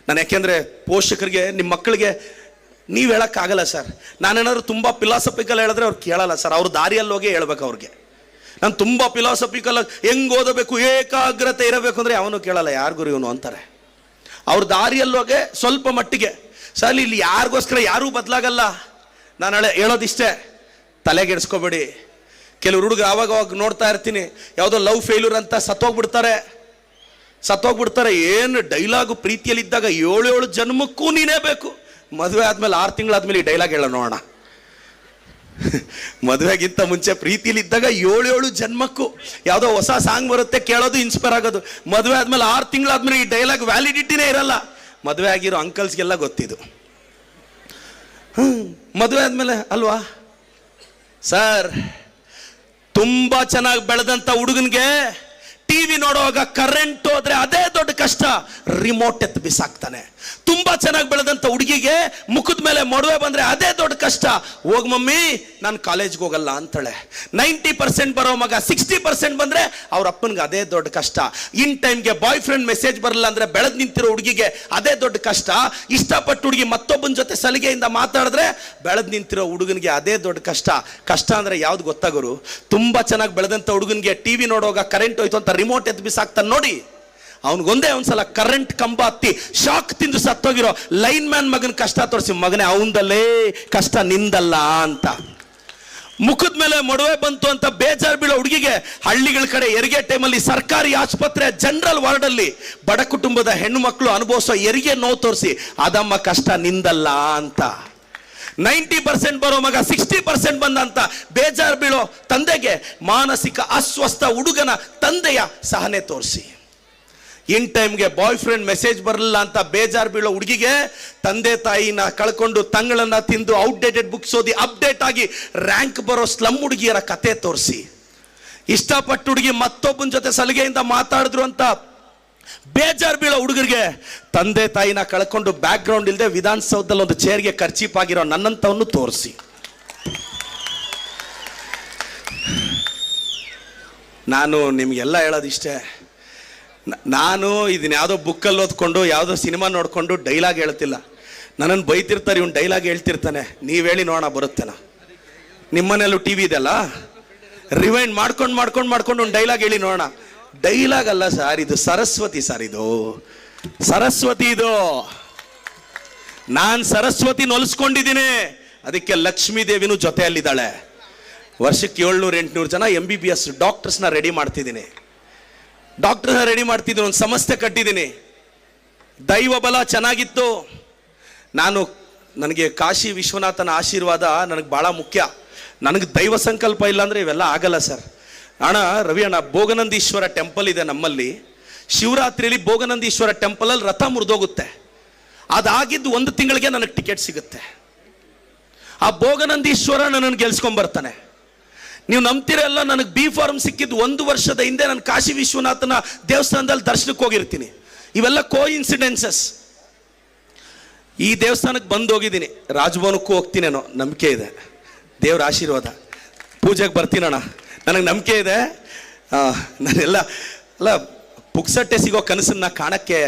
ನಾನು ಯಾಕೆಂದರೆ ಪೋಷಕರಿಗೆ, ನಿಮ್ಮ ಮಕ್ಕಳಿಗೆ ನೀವು ಹೇಳೋಕ್ಕಾಗಲ್ಲ ಸರ್. ನಾನೇನಾದ್ರು ತುಂಬ ಫಿಲಾಸಫಿಕಲ್ ಹೇಳಿದ್ರೆ ಅವ್ರು ಕೇಳಲ್ಲ ಸರ್. ಅವ್ರ ದಾರಿಯಲ್ಲಿ ಹೋಗಿ ಹೇಳ್ಬೇಕು ಅವ್ರಿಗೆ. ನಾನು ತುಂಬ ಫಿಲಾಸಫಿಕಲ್ ಹೆಂಗೆ ಓದಬೇಕು, ಏಕಾಗ್ರತೆ ಇರಬೇಕು ಅಂದರೆ ಅವನು ಕೇಳಲ್ಲ, ಯಾರಿಗೂ ಇವನು ಅಂತಾರೆ. ಅವ್ರ ದಾರಿಯಲ್ಲೋಗೆ ಸ್ವಲ್ಪ ಮಟ್ಟಿಗೆ ಸರ್. ಇಲ್ಲಿ ಯಾರಿಗೋಸ್ಕರ ಯಾರೂ ಬದಲಾಗಲ್ಲ. ನಾನು ಹೇಳೋದಿಷ್ಟೇ, ತಲೆಗೆಡ್ಸ್ಕೊಬೇಡಿ. ಕೆಲವು ಹುಡುಗರು ಆವಾಗ ನೋಡ್ತಾ ಇರ್ತೀನಿ, ಯಾವುದೋ ಲವ್ ಫೇಲ್ಯೂರ್ ಅಂತ ಸತ್ತೋಗ್ಬಿಡ್ತಾರೆ. ಏನು ಡೈಲಾಗು, ಪ್ರೀತಿಯಲ್ಲಿದ್ದಾಗ 7 ಜನ್ಮಕ್ಕೂ ನೀನೇ ಬೇಕು, ಮದುವೆ ಆದ್ಮೇಲೆ 6 ತಿಂಗಳಾದ್ಮೇಲೆ ಈ ಡೈಲಾಗ್ ಹೇಳೋ ನೋಡೋಣ. ಮದುವೆಗಿಂತ ಮುಂಚೆ ಪ್ರೀತಿಲಿದ್ದಾಗ 7 ಜನ್ಮಕ್ಕೂ ಯಾವುದೋ ಹೊಸ ಸಾಂಗ್ ಬರುತ್ತೆ, ಕೇಳೋದು, ಇನ್ಸ್ಪೈರ್ ಆಗೋದು. ಮದುವೆ ಆದ್ಮೇಲೆ 6 ತಿಂಗಳಾದ್ಮೇಲೆ ಈ ಡೈಲಾಗ್ ವ್ಯಾಲಿಡಿಟಿನೇ ಇರಲ್ಲ. ಮದುವೆ ಆಗಿರೋ ಅಂಕಲ್ಸ್ಗೆಲ್ಲ ಗೊತ್ತಿದ್ದು. ಮದುವೆ ಆದ್ಮೇಲೆ ಅಲ್ವಾ ಸರ್, ತುಂಬಾ ಚೆನ್ನಾಗಿ ಬೆಳೆದಂತ ಹುಡುಗನ್ಗೆ ಟಿವಿ ನೋಡುವಾಗ ಕರೆಂಟ್ ಹೋದ್ರೆ ಅದೇ ದೊಡ್ಡ ಕಷ್ಟ, ರಿಮೋಟ್ ಎತ್ತು ಬಿಸಾಕ್ತಾನೆ. ತುಂಬಾ ಚೆನ್ನಾಗಿ ಬೆಳೆದಂತ ಹುಡುಗಿಗೆ ಮುಖದ ಮೇಲೆ ಮೊಡವೆ ಬಂದ್ರೆ ಅದೇ ದೊಡ್ಡ ಕಷ್ಟ, ಹೋಗ್ ಮಮ್ಮಿ ನಾನು ಕಾಲೇಜ್ಗೆ ಹೋಗಲ್ಲ ಅಂತಾಳೆ. 90% ಬರೋ ಮಗ 60% ಬಂದ್ರೆ ಅವ್ರ ಅಪ್ಪನ್ಗೆ ಅದೇ ದೊಡ್ಡ ಕಷ್ಟ. ಇನ್ ಟೈಮ್ಗೆ ಬಾಯ್ ಫ್ರೆಂಡ್ ಮೆಸೇಜ್ ಬರಲ್ಲ ಅಂದ್ರೆ ಬೆಳೆದ್ ನಿಂತಿರೋ ಹುಡುಗಿಗೆ ಅದೇ ದೊಡ್ಡ ಕಷ್ಟ. ಇಷ್ಟಪಟ್ಟು ಹುಡುಗಿ ಮತ್ತೊಬ್ಬನ ಜೊತೆ ಸಲಿಗೆಯಿಂದ ಮಾತಾಡಿದ್ರೆ ಬೆಳೆದ್ ನಿಂತಿರೋ ಹುಡುಗನಿಗೆ ಅದೇ ದೊಡ್ಡ ಕಷ್ಟ. ಕಷ್ಟ ಅಂದ್ರೆ ಯಾವ್ದು ಗೊತ್ತಾಗೋರು? ತುಂಬಾ ಚೆನ್ನಾಗಿ ಬೆಳೆದಂತ ಹುಡುಗನಿಗೆ ಟಿವಿ ನೋಡುವಾಗ ಕರೆಂಟ್ ಹೋಯ್ತು ಅಂತ ರಿಮೋಟ್ ಎದ್ದು ಬಿಸಾಕ್ತಾನೆ ನೋಡಿ. ಅವನಿಗೊಂದೇ ಒಂದ್ಸಲ ಕರೆಂಟ್ ಕಂಬ ಹತ್ತಿ ಶಾಕ್ ತಿಂದು ಸತ್ತೋಗಿರೋ ಲೈನ್ ಮ್ಯಾನ್ ಮಗನ ಕಷ್ಟ ತೋರಿಸಿ, ಮಗನೇ ಅವನದಲ್ಲೇ ಕಷ್ಟ ನಿಂದಲ್ಲ ಅಂತ. ಮುಖದ ಮೇಲೆ ಮೊಡವೆ ಬಂತು ಅಂತ ಬೇಜಾರು ಬೀಳೋ ಹುಡುಗಿಗೆ ಹಳ್ಳಿಗಳ ಕಡೆ ಹೆರಿಗೆ ಟೈಮಲ್ಲಿ ಸರ್ಕಾರಿ ಆಸ್ಪತ್ರೆ ಜನರಲ್ ವಾರ್ಡ್ ಅಲ್ಲಿ ಬಡ ಕುಟುಂಬದ ಹೆಣ್ಣು ಮಕ್ಕಳು ಅನುಭವಿಸೋ ಹೆರಿಗೆ ನೋವು ತೋರಿಸಿ, ಅದಮ್ಮ ಕಷ್ಟ ನಿಂದಲ್ಲ ಅಂತ. 90% ಬರೋ ಮಗ 60% ಬಂದಂತ ಬೇಜಾರು ಬೀಳೋ ತಂದೆಗೆ ಮಾನಸಿಕ ಅಸ್ವಸ್ಥ ಹುಡುಗನ ತಂದೆಯ ಸಹನೆ ತೋರಿಸಿ. ಇನ್ ಟೈಮ್ಗೆ ಬಾಯ್ ಫ್ರೆಂಡ್ ಮೆಸೇಜ್ ಬರಲಿಲ್ಲ ಅಂತ ಬೇಜಾರು ಬೀಳೋ ಹುಡುಗಿಗೆ ತಂದೆ ತಾಯಿನ ಕಳ್ಕೊಂಡು ತಂಗಳನ್ನ ತಿಂದು ಔಟ್ಡೇಟೆಡ್ ಬುಕ್ಸ್ ಓದಿ ಅಪ್ಡೇಟ್ ಆಗಿ ರ್ಯಾಂಕ್ ಬರೋ ಸ್ಲಮ್ ಹುಡುಗಿಯರ ಕತೆ ತೋರಿಸಿ. ಇಷ್ಟಪಟ್ಟು ಹುಡುಗಿ ಮತ್ತೊಬ್ಬನ ಜೊತೆ ಸಲಿಗೆಯಿಂದ ಮಾತಾಡಿದ್ರು ಅಂತ ಬೇಜಾರು ಬೀಳೋ ಹುಡುಗರಿಗೆ ತಂದೆ ತಾಯಿನ ಕಳ್ಕೊಂಡು ಬ್ಯಾಕ್ ಗ್ರೌಂಡ್ ಇಲ್ಲದೆ ವಿಧಾನಸೌಧದಲ್ಲಿ ಒಂದು ಚೇರ್ಗೆ ಖರ್ಚೀಪ್ ಆಗಿರೋ ನನ್ನಂತವನ್ನು ತೋರಿಸಿ. ನಾನು ನಿಮ್ಗೆಲ್ಲ ಹೇಳೋದಿಷ್ಟೇ. ನಾನು ಇದನ್ನ ಯಾವುದೋ ಬುಕ್ಕಲ್ಲಿ ಓದ್ಕೊಂಡು ಯಾವುದೋ ಸಿನಿಮಾ ನೋಡ್ಕೊಂಡು ಡೈಲಾಗ್ ಹೇಳ್ತಿಲ್ಲ. ನನ್ನನ್ನು ಬೈತಿರ್ತಾರೆ, ಇವನು ಡೈಲಾಗ್ ಹೇಳ್ತಿರ್ತಾನೆ. ನೀವು ಹೇಳಿ ನೋಡೋಣ ಬರುತ್ತೇನ? ನಿಮ್ಮನೆಯಲ್ಲೂ ಟಿ ವಿ ಇದೆಲ್ಲ, ರಿವೈಂಡ್ ಮಾಡ್ಕೊಂಡು ಒಂದು ಡೈಲಾಗ್ ಹೇಳಿ ನೋಡೋಣ. ಡೈಲಾಗ್ ಅಲ್ಲ ಸರ್, ಇದು ಸರಸ್ವತಿ ಸರ್, ಇದು ಸರಸ್ವತಿ. ಇದು ನಾನು ಸರಸ್ವತಿ ನೊಲಿಸ್ಕೊಂಡಿದ್ದೀನಿ, ಅದಕ್ಕೆ ಲಕ್ಷ್ಮೀ ದೇವಿನೂ ಜೊತೆಯಲ್ಲಿದ್ದಾಳೆ. ವರ್ಷಕ್ಕೆ 700-800 ಜನ MBBS ಡಾಕ್ಟರ್ಸ್ನ ರೆಡಿ ಮಾಡ್ತಿದ್ದೀನಿ. ಒಂದು ಸಂಸ್ಥೆ ಕಟ್ಟಿದ್ದೀನಿ. ದೈವ ಬಲ ಚೆನ್ನಾಗಿತ್ತು. ನನಗೆ ಕಾಶಿ ವಿಶ್ವನಾಥನ ಆಶೀರ್ವಾದ ನನಗೆ ಭಾಳ ಮುಖ್ಯ. ನನಗೆ ದೈವ ಸಂಕಲ್ಪ ಇಲ್ಲ ಅಂದರೆ ಇವೆಲ್ಲ ಆಗಲ್ಲ ಸರ್. ಅಣ್ಣ ರವಿ ಅಣ್ಣ, ಭೋಗನಂದೀಶ್ವರ ಟೆಂಪಲ್ ಇದೆ ನಮ್ಮಲ್ಲಿ. ಶಿವರಾತ್ರಿಯಲ್ಲಿ ಭೋಗನಂದೀಶ್ವರ ಟೆಂಪಲಲ್ಲಿ ರಥ ಮುರಿದೋಗುತ್ತೆ. ಅದಾಗಿದ್ದು 1 ತಿಂಗಳಿಗೆ ನನಗೆ ಟಿಕೆಟ್ ಸಿಗುತ್ತೆ. ಆ ಭೋಗನಂದೀಶ್ವರ ನನ್ನನ್ನು ಗೆಲ್ಸ್ಕೊಂಡ್ಬರ್ತಾನೆ. ನೀವು ನಂಬ್ತಿರಲ್ಲ, ನನಗೆ ಬಿ ಫಾರ್ಮ್ ಸಿಕ್ಕಿದ್ದು 1 ವರ್ಷದ ಹಿಂದೆ. ನಾನು ಕಾಶಿ ವಿಶ್ವನಾಥನ ದೇವಸ್ಥಾನದಲ್ಲಿ ದರ್ಶನಕ್ಕೆ ಹೋಗಿರ್ತೀನಿ. ಇವೆಲ್ಲ ಕೋ ಇನ್ಸಿಡೆನ್ಸಸ್. ಈ ದೇವಸ್ಥಾನಕ್ಕೆ ಬಂದು ಹೋಗಿದ್ದೀನಿ, ರಾಜಭವನಕ್ಕೂ ಹೋಗ್ತೀನೇನೋ, ನಂಬಿಕೆ ಇದೆ, ದೇವ್ರ ಆಶೀರ್ವಾದ. ಪೂಜೆಗೆ ಬರ್ತೀನಣ್ಣ, ನನಗೆ ನಂಬಿಕೆ ಇದೆ. ನಾನೆಲ್ಲ ಪುಕ್ಸಟ್ಟೆ ಸಿಗೋ ಕನಸನ್ನ ಕಾಣಕ್ಕೆ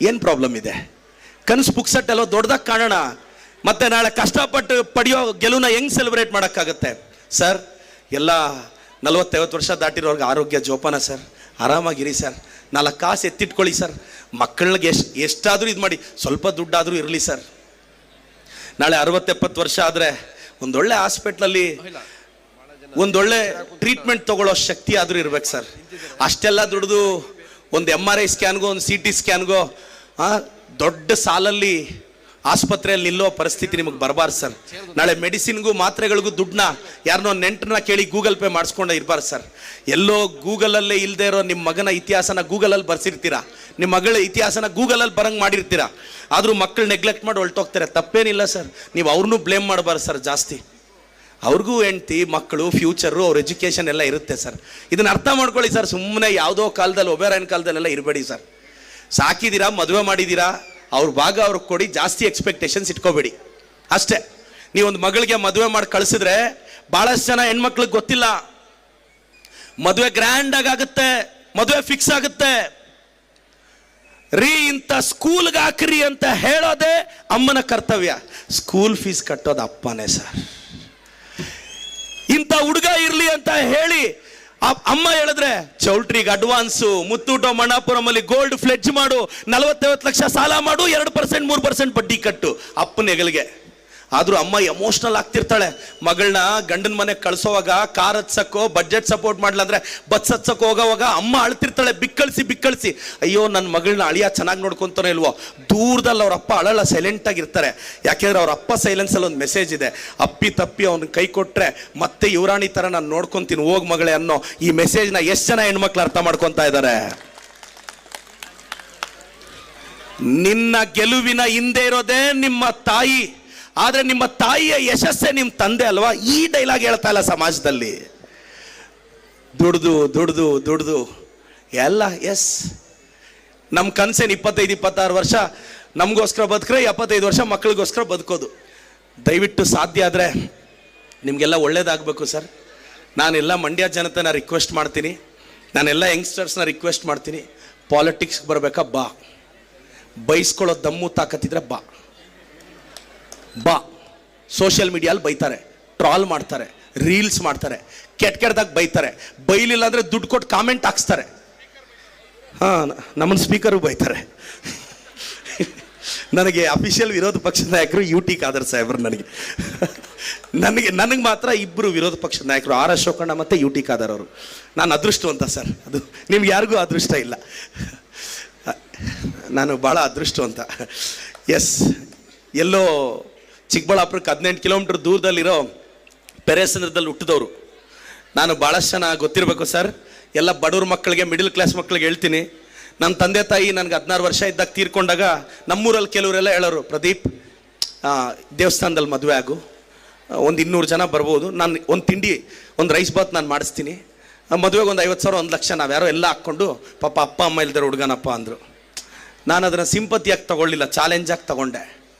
ಏನು ಪ್ರಾಬ್ಲಮ್ ಇದೆ? ಕನಸು ಪುಕ್ಸಟ್ಟೆಲ್ಲೋ ದೊಡ್ಡದಾಗಿ ಕಾಣೋಣ. ಮತ್ತೆ ನಾಳೆ ಕಷ್ಟಪಟ್ಟು ಪಡೆಯೋ ಗೆಲುವನ್ನ ಹೆಂಗೆ ಸೆಲೆಬ್ರೇಟ್ ಮಾಡೋಕ್ಕಾಗತ್ತೆ ಸರ್? ಎಲ್ಲ 40-50 ವರ್ಷ ದಾಟಿರೋರ್ಗೆ ಆರೋಗ್ಯ ಜೋಪಾನ ಸರ್, ಆರಾಮಾಗಿರಿ ಸರ್, 4 ಕಾಸು ಎತ್ತಿಟ್ಕೊಳ್ಳಿ ಸರ್, ಮಕ್ಕಳಿಗೆ ಎಷ್ಟಾದರೂ ಇದು ಮಾಡಿ, ಸ್ವಲ್ಪ ದುಡ್ಡಾದರೂ ಇರಲಿ ಸರ್. ನಾಳೆ 60-70 ವರ್ಷ ಆದರೆ ಒಂದೊಳ್ಳೆ ಹಾಸ್ಪಿಟ್ಲಲ್ಲಿ ಒಂದೊಳ್ಳೆ ಟ್ರೀಟ್ಮೆಂಟ್ ತಗೊಳ್ಳೋ ಶಕ್ತಿ ಆದರೂ ಇರ್ಬೇಕು ಸರ್. ಅಷ್ಟೆಲ್ಲ ದುಡ್ದು ಒಂದು MRI ಸ್ಕ್ಯಾನ್ಗೋ ಒಂದು CT ಸ್ಕ್ಯಾನ್ಗೋ ದೊಡ್ಡ ಸಾಲಲ್ಲಿ ಆಸ್ಪತ್ರೆಯಲ್ಲಿ ನಿಲ್ಲೋ ಪರಿಸ್ಥಿತಿ ನಿಮಗೆ ಬರಬಾರ್ದು ಸರ್. ನಾಳೆ ಮೆಡಿಸಿನ್ಗೂ ಮಾತ್ರೆಗಳಿಗೂ ದುಡ್ಡನ್ನ ಯಾರನ್ನೋ ನೆಂಟರನ್ನ ಕೇಳಿ ಗೂಗಲ್ ಪೇ ಮಾಡಿಸ್ಕೊಂಡ ಇರಬಾರ್ದು ಸರ್. ಎಲ್ಲೋ ಗೂಗಲಲ್ಲೇ ಇಲ್ಲದೆ ಇರೋ ನಿಮ್ಮ ಮಗನ ಇತಿಹಾಸನ ಗೂಗಲಲ್ಲಿ ಬರ್ಸಿರ್ತೀರಾ, ನಿಮ್ಮ ಮಗಳ ಇತಿಹಾಸನ ಗೂಗಲಲ್ಲಿ ಬರಂಗೆ ಮಾಡಿರ್ತೀರಾ. ಆದರೂ ಮಕ್ಕಳು ನೆಗ್ಲೆಕ್ಟ್ ಮಾಡಿ ಹೊರಟೋಗ್ತಾರೆ. ತಪ್ಪೇನಿಲ್ಲ ಸರ್, ನೀವು ಅವ್ರನ್ನೂ ಬ್ಲೇಮ್ ಮಾಡಬಾರ್ದು ಸರ್ ಜಾಸ್ತಿ. ಅವ್ರಿಗೂ ಹೆಂಡ್ತಿ ಮಕ್ಕಳು ಫ್ಯೂಚರು ಅವ್ರ ಎಜುಕೇಷನ್ ಎಲ್ಲ ಇರುತ್ತೆ ಸರ್. ಇದನ್ನ ಅರ್ಥ ಮಾಡ್ಕೊಳ್ಳಿ ಸರ್. ಸುಮ್ಮನೆ ಯಾವುದೋ ಕಾಲದಲ್ಲಿ ಒಬೇರಾಯನ ಕಾಲದಲ್ಲೆಲ್ಲ ಇರಬೇಡಿ ಸರ್. ಸಾಕಿದ್ದೀರಾ, ಮದುವೆ ಮಾಡಿದ್ದೀರಾ, ಅವ್ರ ಭಾಗ ಅವ್ರಿಗೆ ಕೊಡಿ, ಜಾಸ್ತಿ ಎಕ್ಸ್ಪೆಕ್ಟೇಷನ್ಸ್ ಇಟ್ಕೋಬೇಡಿ ಅಷ್ಟೇ. ನೀವೊಂದು ಮಗಳಿಗೆ ಮದುವೆ ಮಾಡಿ ಕಳಿಸಿದ್ರೆ ಭಾಳಷ್ಟು ಜನ ಹೆಣ್ಮಕ್ಳಿಗೆ ಗೊತ್ತಿಲ್ಲ, ಮದುವೆ ಗ್ರ್ಯಾಂಡ್ ಆಗುತ್ತೆ, ಮದುವೆ ಫಿಕ್ಸ್ ಆಗುತ್ತೆ ರೀ, ಇಂಥ ಸ್ಕೂಲ್ಗೆ ಹಾಕ್ರಿ ಅಂತ ಹೇಳೋದೇ ಅಮ್ಮನ ಕರ್ತವ್ಯ. ಸ್ಕೂಲ್ ಫೀಸ್ ಕಟ್ಟೋದು ಅಪ್ಪನೇ ಸರ್. ಇಂಥ ಹುಡುಗ ಇರ್ಲಿ ಅಂತ ಹೇಳಿ ಅಮ್ಮ ಹೇಳಿದ್ರೆ ಚೌಲ್ಟ್ರಿಗೆ ಅಡ್ವಾನ್ಸು, ಮುತ್ತೂಟೋ ಮಣಾಪುರಂ ಅಲ್ಲಿ ಗೋಲ್ಡ್ ಫ್ಲೆಡ್ಜ್ ಮಾಡು, 40-50 ಲಕ್ಷ ಸಾಲ ಮಾಡು, 2% 3% ಬಡ್ಡಿ ಕಟ್ಟು ಅಪ್ಪನ ಹೆಗಲಿಗೆ. ಆದ್ರೂ ಅಮ್ಮ ಎಮೋಷನಲ್ ಆಗ್ತಿರ್ತಾಳೆ. ಮಗಳನ್ನ ಗಂಡನ ಮನೆಗೆ ಕಳ್ಸೋವಾಗ ಕಾರ್ ಹತ್ಸಕ್ಕೋ ಬಡ್ಜೆಟ್ ಸಪೋರ್ಟ್ ಮಾಡ್ಲ ಅಂದ್ರೆ ಬಸ್ ಹತ್ಸಕ್ಕೆ ಹೋಗೋವಾಗ ಅಮ್ಮ ಅಳ್ತಿರ್ತಾಳೆ, ಬಿಕ್ಕಳಿಸಿ ಅಯ್ಯೋ ನನ್ನ ಮಗಳನ್ನ ಅಳಿಯ ಚೆನ್ನಾಗಿ ನೋಡ್ಕೊಂತಾನೆ ಇಲ್ವೋ. ದೂರದಲ್ಲಿ ಅವ್ರ ಅಪ್ಪ ಅಳಲ್ಲ, ಸೈಲೆಂಟ್ ಆಗಿರ್ತಾರೆ. ಯಾಕೆಂದ್ರೆ ಅವ್ರ ಅಪ್ಪ ಸೈಲೆನ್ಸ್ ಅಲ್ಲಿ ಒಂದು ಮೆಸೇಜ್ ಇದೆ, ಅಪ್ಪಿ ತಪ್ಪಿ ಅವ್ನ ಕೈ ಕೊಟ್ರೆ ಮತ್ತೆ ಯುವರಾಣಿ ತರ ನಾನು ನೋಡ್ಕೊಂತೀನಿ, ಹೋಗ್ ಮಗಳೇ ಅನ್ನೋ ಈ ಮೆಸೇಜ್ನ ಎಷ್ಟು ಜನ ಹೆಣ್ಮಕ್ಳು ಅರ್ಥ ಮಾಡ್ಕೊಂತ ಇದ್ದಾರೆ? ನಿನ್ನ ಗೆಲುವಿನ ಹಿಂದೆ ಇರೋದೇ ನಿಮ್ಮ ತಾಯಿ, ಆದ್ರೆ ನಿಮ್ಮ ತಾಯಿಯ ಯಶಸ್ಸೇ ನಿಮ್ಮ ತಂದೆ ಅಲ್ವಾ? ಈ ಡೈಲಾಗ್ ಹೇಳ್ತಾ ಇಲ್ಲ ಸಮಾಜದಲ್ಲಿ. ದುಡ್ದು ಎಲ್ಲ ಎಸ್, ನಮ್ಮ ಕನ್ಸೇನು 25-26 ವರ್ಷ ನಮಗೋಸ್ಕರ ಬದುಕ್ರೆ, 75 ವರ್ಷ ಮಕ್ಕಳಿಗೋಸ್ಕರ ಬದುಕೋದು. ದಯವಿಟ್ಟು ಸಾಧ್ಯ ಆದರೆ ನಿಮಗೆಲ್ಲ ಒಳ್ಳೇದಾಗಬೇಕು ಸರ್. ನಾನೆಲ್ಲ ಮಂಡ್ಯ ಜನತೆನ ರಿಕ್ವೆಸ್ಟ್ ಮಾಡ್ತೀನಿ, ನಾನೆಲ್ಲ ಯಂಗ್ಸ್ಟರ್ಸ್ನ ರಿಕ್ವೆಸ್ಟ್ ಮಾಡ್ತೀನಿ, ಪಾಲಿಟಿಕ್ಸ್ಗೆ ಬರಬೇಕಾ ಬಾ, ಬೈಸ್ಕೊಳ್ಳೋ ದಮ್ಮು ತಾಕತ್ತಿದ್ರೆ ಬಾ. ಸೋಷಿಯಲ್ ಮೀಡಿಯಲ್ಲಿ ಬೈತಾರೆ, ಟ್ರಾಲ್ ಮಾಡ್ತಾರೆ, ರೀಲ್ಸ್ ಮಾಡ್ತಾರೆ, ಕೆಟ್ಟದಾಗ ಬೈತಾರೆ, ಬೈಲಿಲ್ಲ ಅಂದರೆ ದುಡ್ಡು ಕೊಟ್ಟು ಕಾಮೆಂಟ್ ಹಾಕ್ಸ್ತಾರೆ. ನಮ್ಮನ್ನು ಸ್ಪೀಕರು ಬೈತಾರೆ. ನನಗೆ ಅಫಿಷಿಯಲ್ ವಿರೋಧ ಪಕ್ಷದ ನಾಯಕರು UT ಖಾದರ್ ಸಾಹೇಬ್ರು, ನನಗೆ ಮಾತ್ರ ಇಬ್ಬರು ವಿರೋಧ ಪಕ್ಷದ ನಾಯಕರು, R ಅಶೋಕಣ್ಣ ಮತ್ತು UT ಖಾದರ್ ಅವರು. ನಾನು ಅದೃಷ್ಟವಂತ ಸರ್, ಅದು ನಿಮ್ಗೆ ಯಾರಿಗೂ ಅದೃಷ್ಟ ಇಲ್ಲ, ನಾನು ಭಾಳ ಅದೃಷ್ಟವಂತ. ಎಸ್, ಎಲ್ಲೋ ಚಿಕ್ಕಬಳ್ಳಾಪುರಕ್ಕೆ 18 ಕಿಲೋಮೀಟರ್ ದೂರದಲ್ಲಿರೋ ಪೆರೇಸಂದ್ರದಲ್ಲಿ ಹುಟ್ಟಿದವರು ನಾನು. ಭಾಳಷ್ಟು ಜನ ಗೊತ್ತಿರಬೇಕು ಸರ್, ಎಲ್ಲ ಬಡವ್ರ ಮಕ್ಕಳಿಗೆ, ಮಿಡಿಲ್ ಕ್ಲಾಸ್ ಮಕ್ಕಳಿಗೆ ಹೇಳ್ತೀನಿ, ನನ್ನ ತಂದೆ ತಾಯಿ ನನಗೆ 16 ವರ್ಷ ಇದ್ದಾಗ ತೀರ್ಕೊಂಡಾಗ ನಮ್ಮೂರಲ್ಲಿ ಕೆಲವರೆಲ್ಲ ಹೇಳೋರು, ಪ್ರದೀಪ್ ದೇವಸ್ಥಾನದಲ್ಲಿ ಮದುವೆ ಆಗು, ಒಂದು 200 ಜನ ಬರ್ಬೋದು, ನಾನು ಒಂದು ತಿಂಡಿ ಒಂದು ರೈಸ್ ಬಾತ್ ನಾನು ಮಾಡಿಸ್ತೀನಿ, ಮದುವೆಗೆ ಒಂದು 50,000 1 ಲಕ್ಷ ನಾವ್ಯಾರೋ ಎಲ್ಲ ಹಾಕ್ಕೊಂಡು ಪಾಪ ಅಪ್ಪ ಅಮ್ಮ ಇಲ್ದಾರೆ ಹುಡುಗನಪ್ಪ ಅಂದರು. ನಾನು ಅದನ್ನು ಸಿಂಪತಿಯಾಗಿ ತಗೊಳ್ಳಿಲ್ಲ, ಚಾಲೆಂಜಾಗಿ ತಗೊಂಡೆ.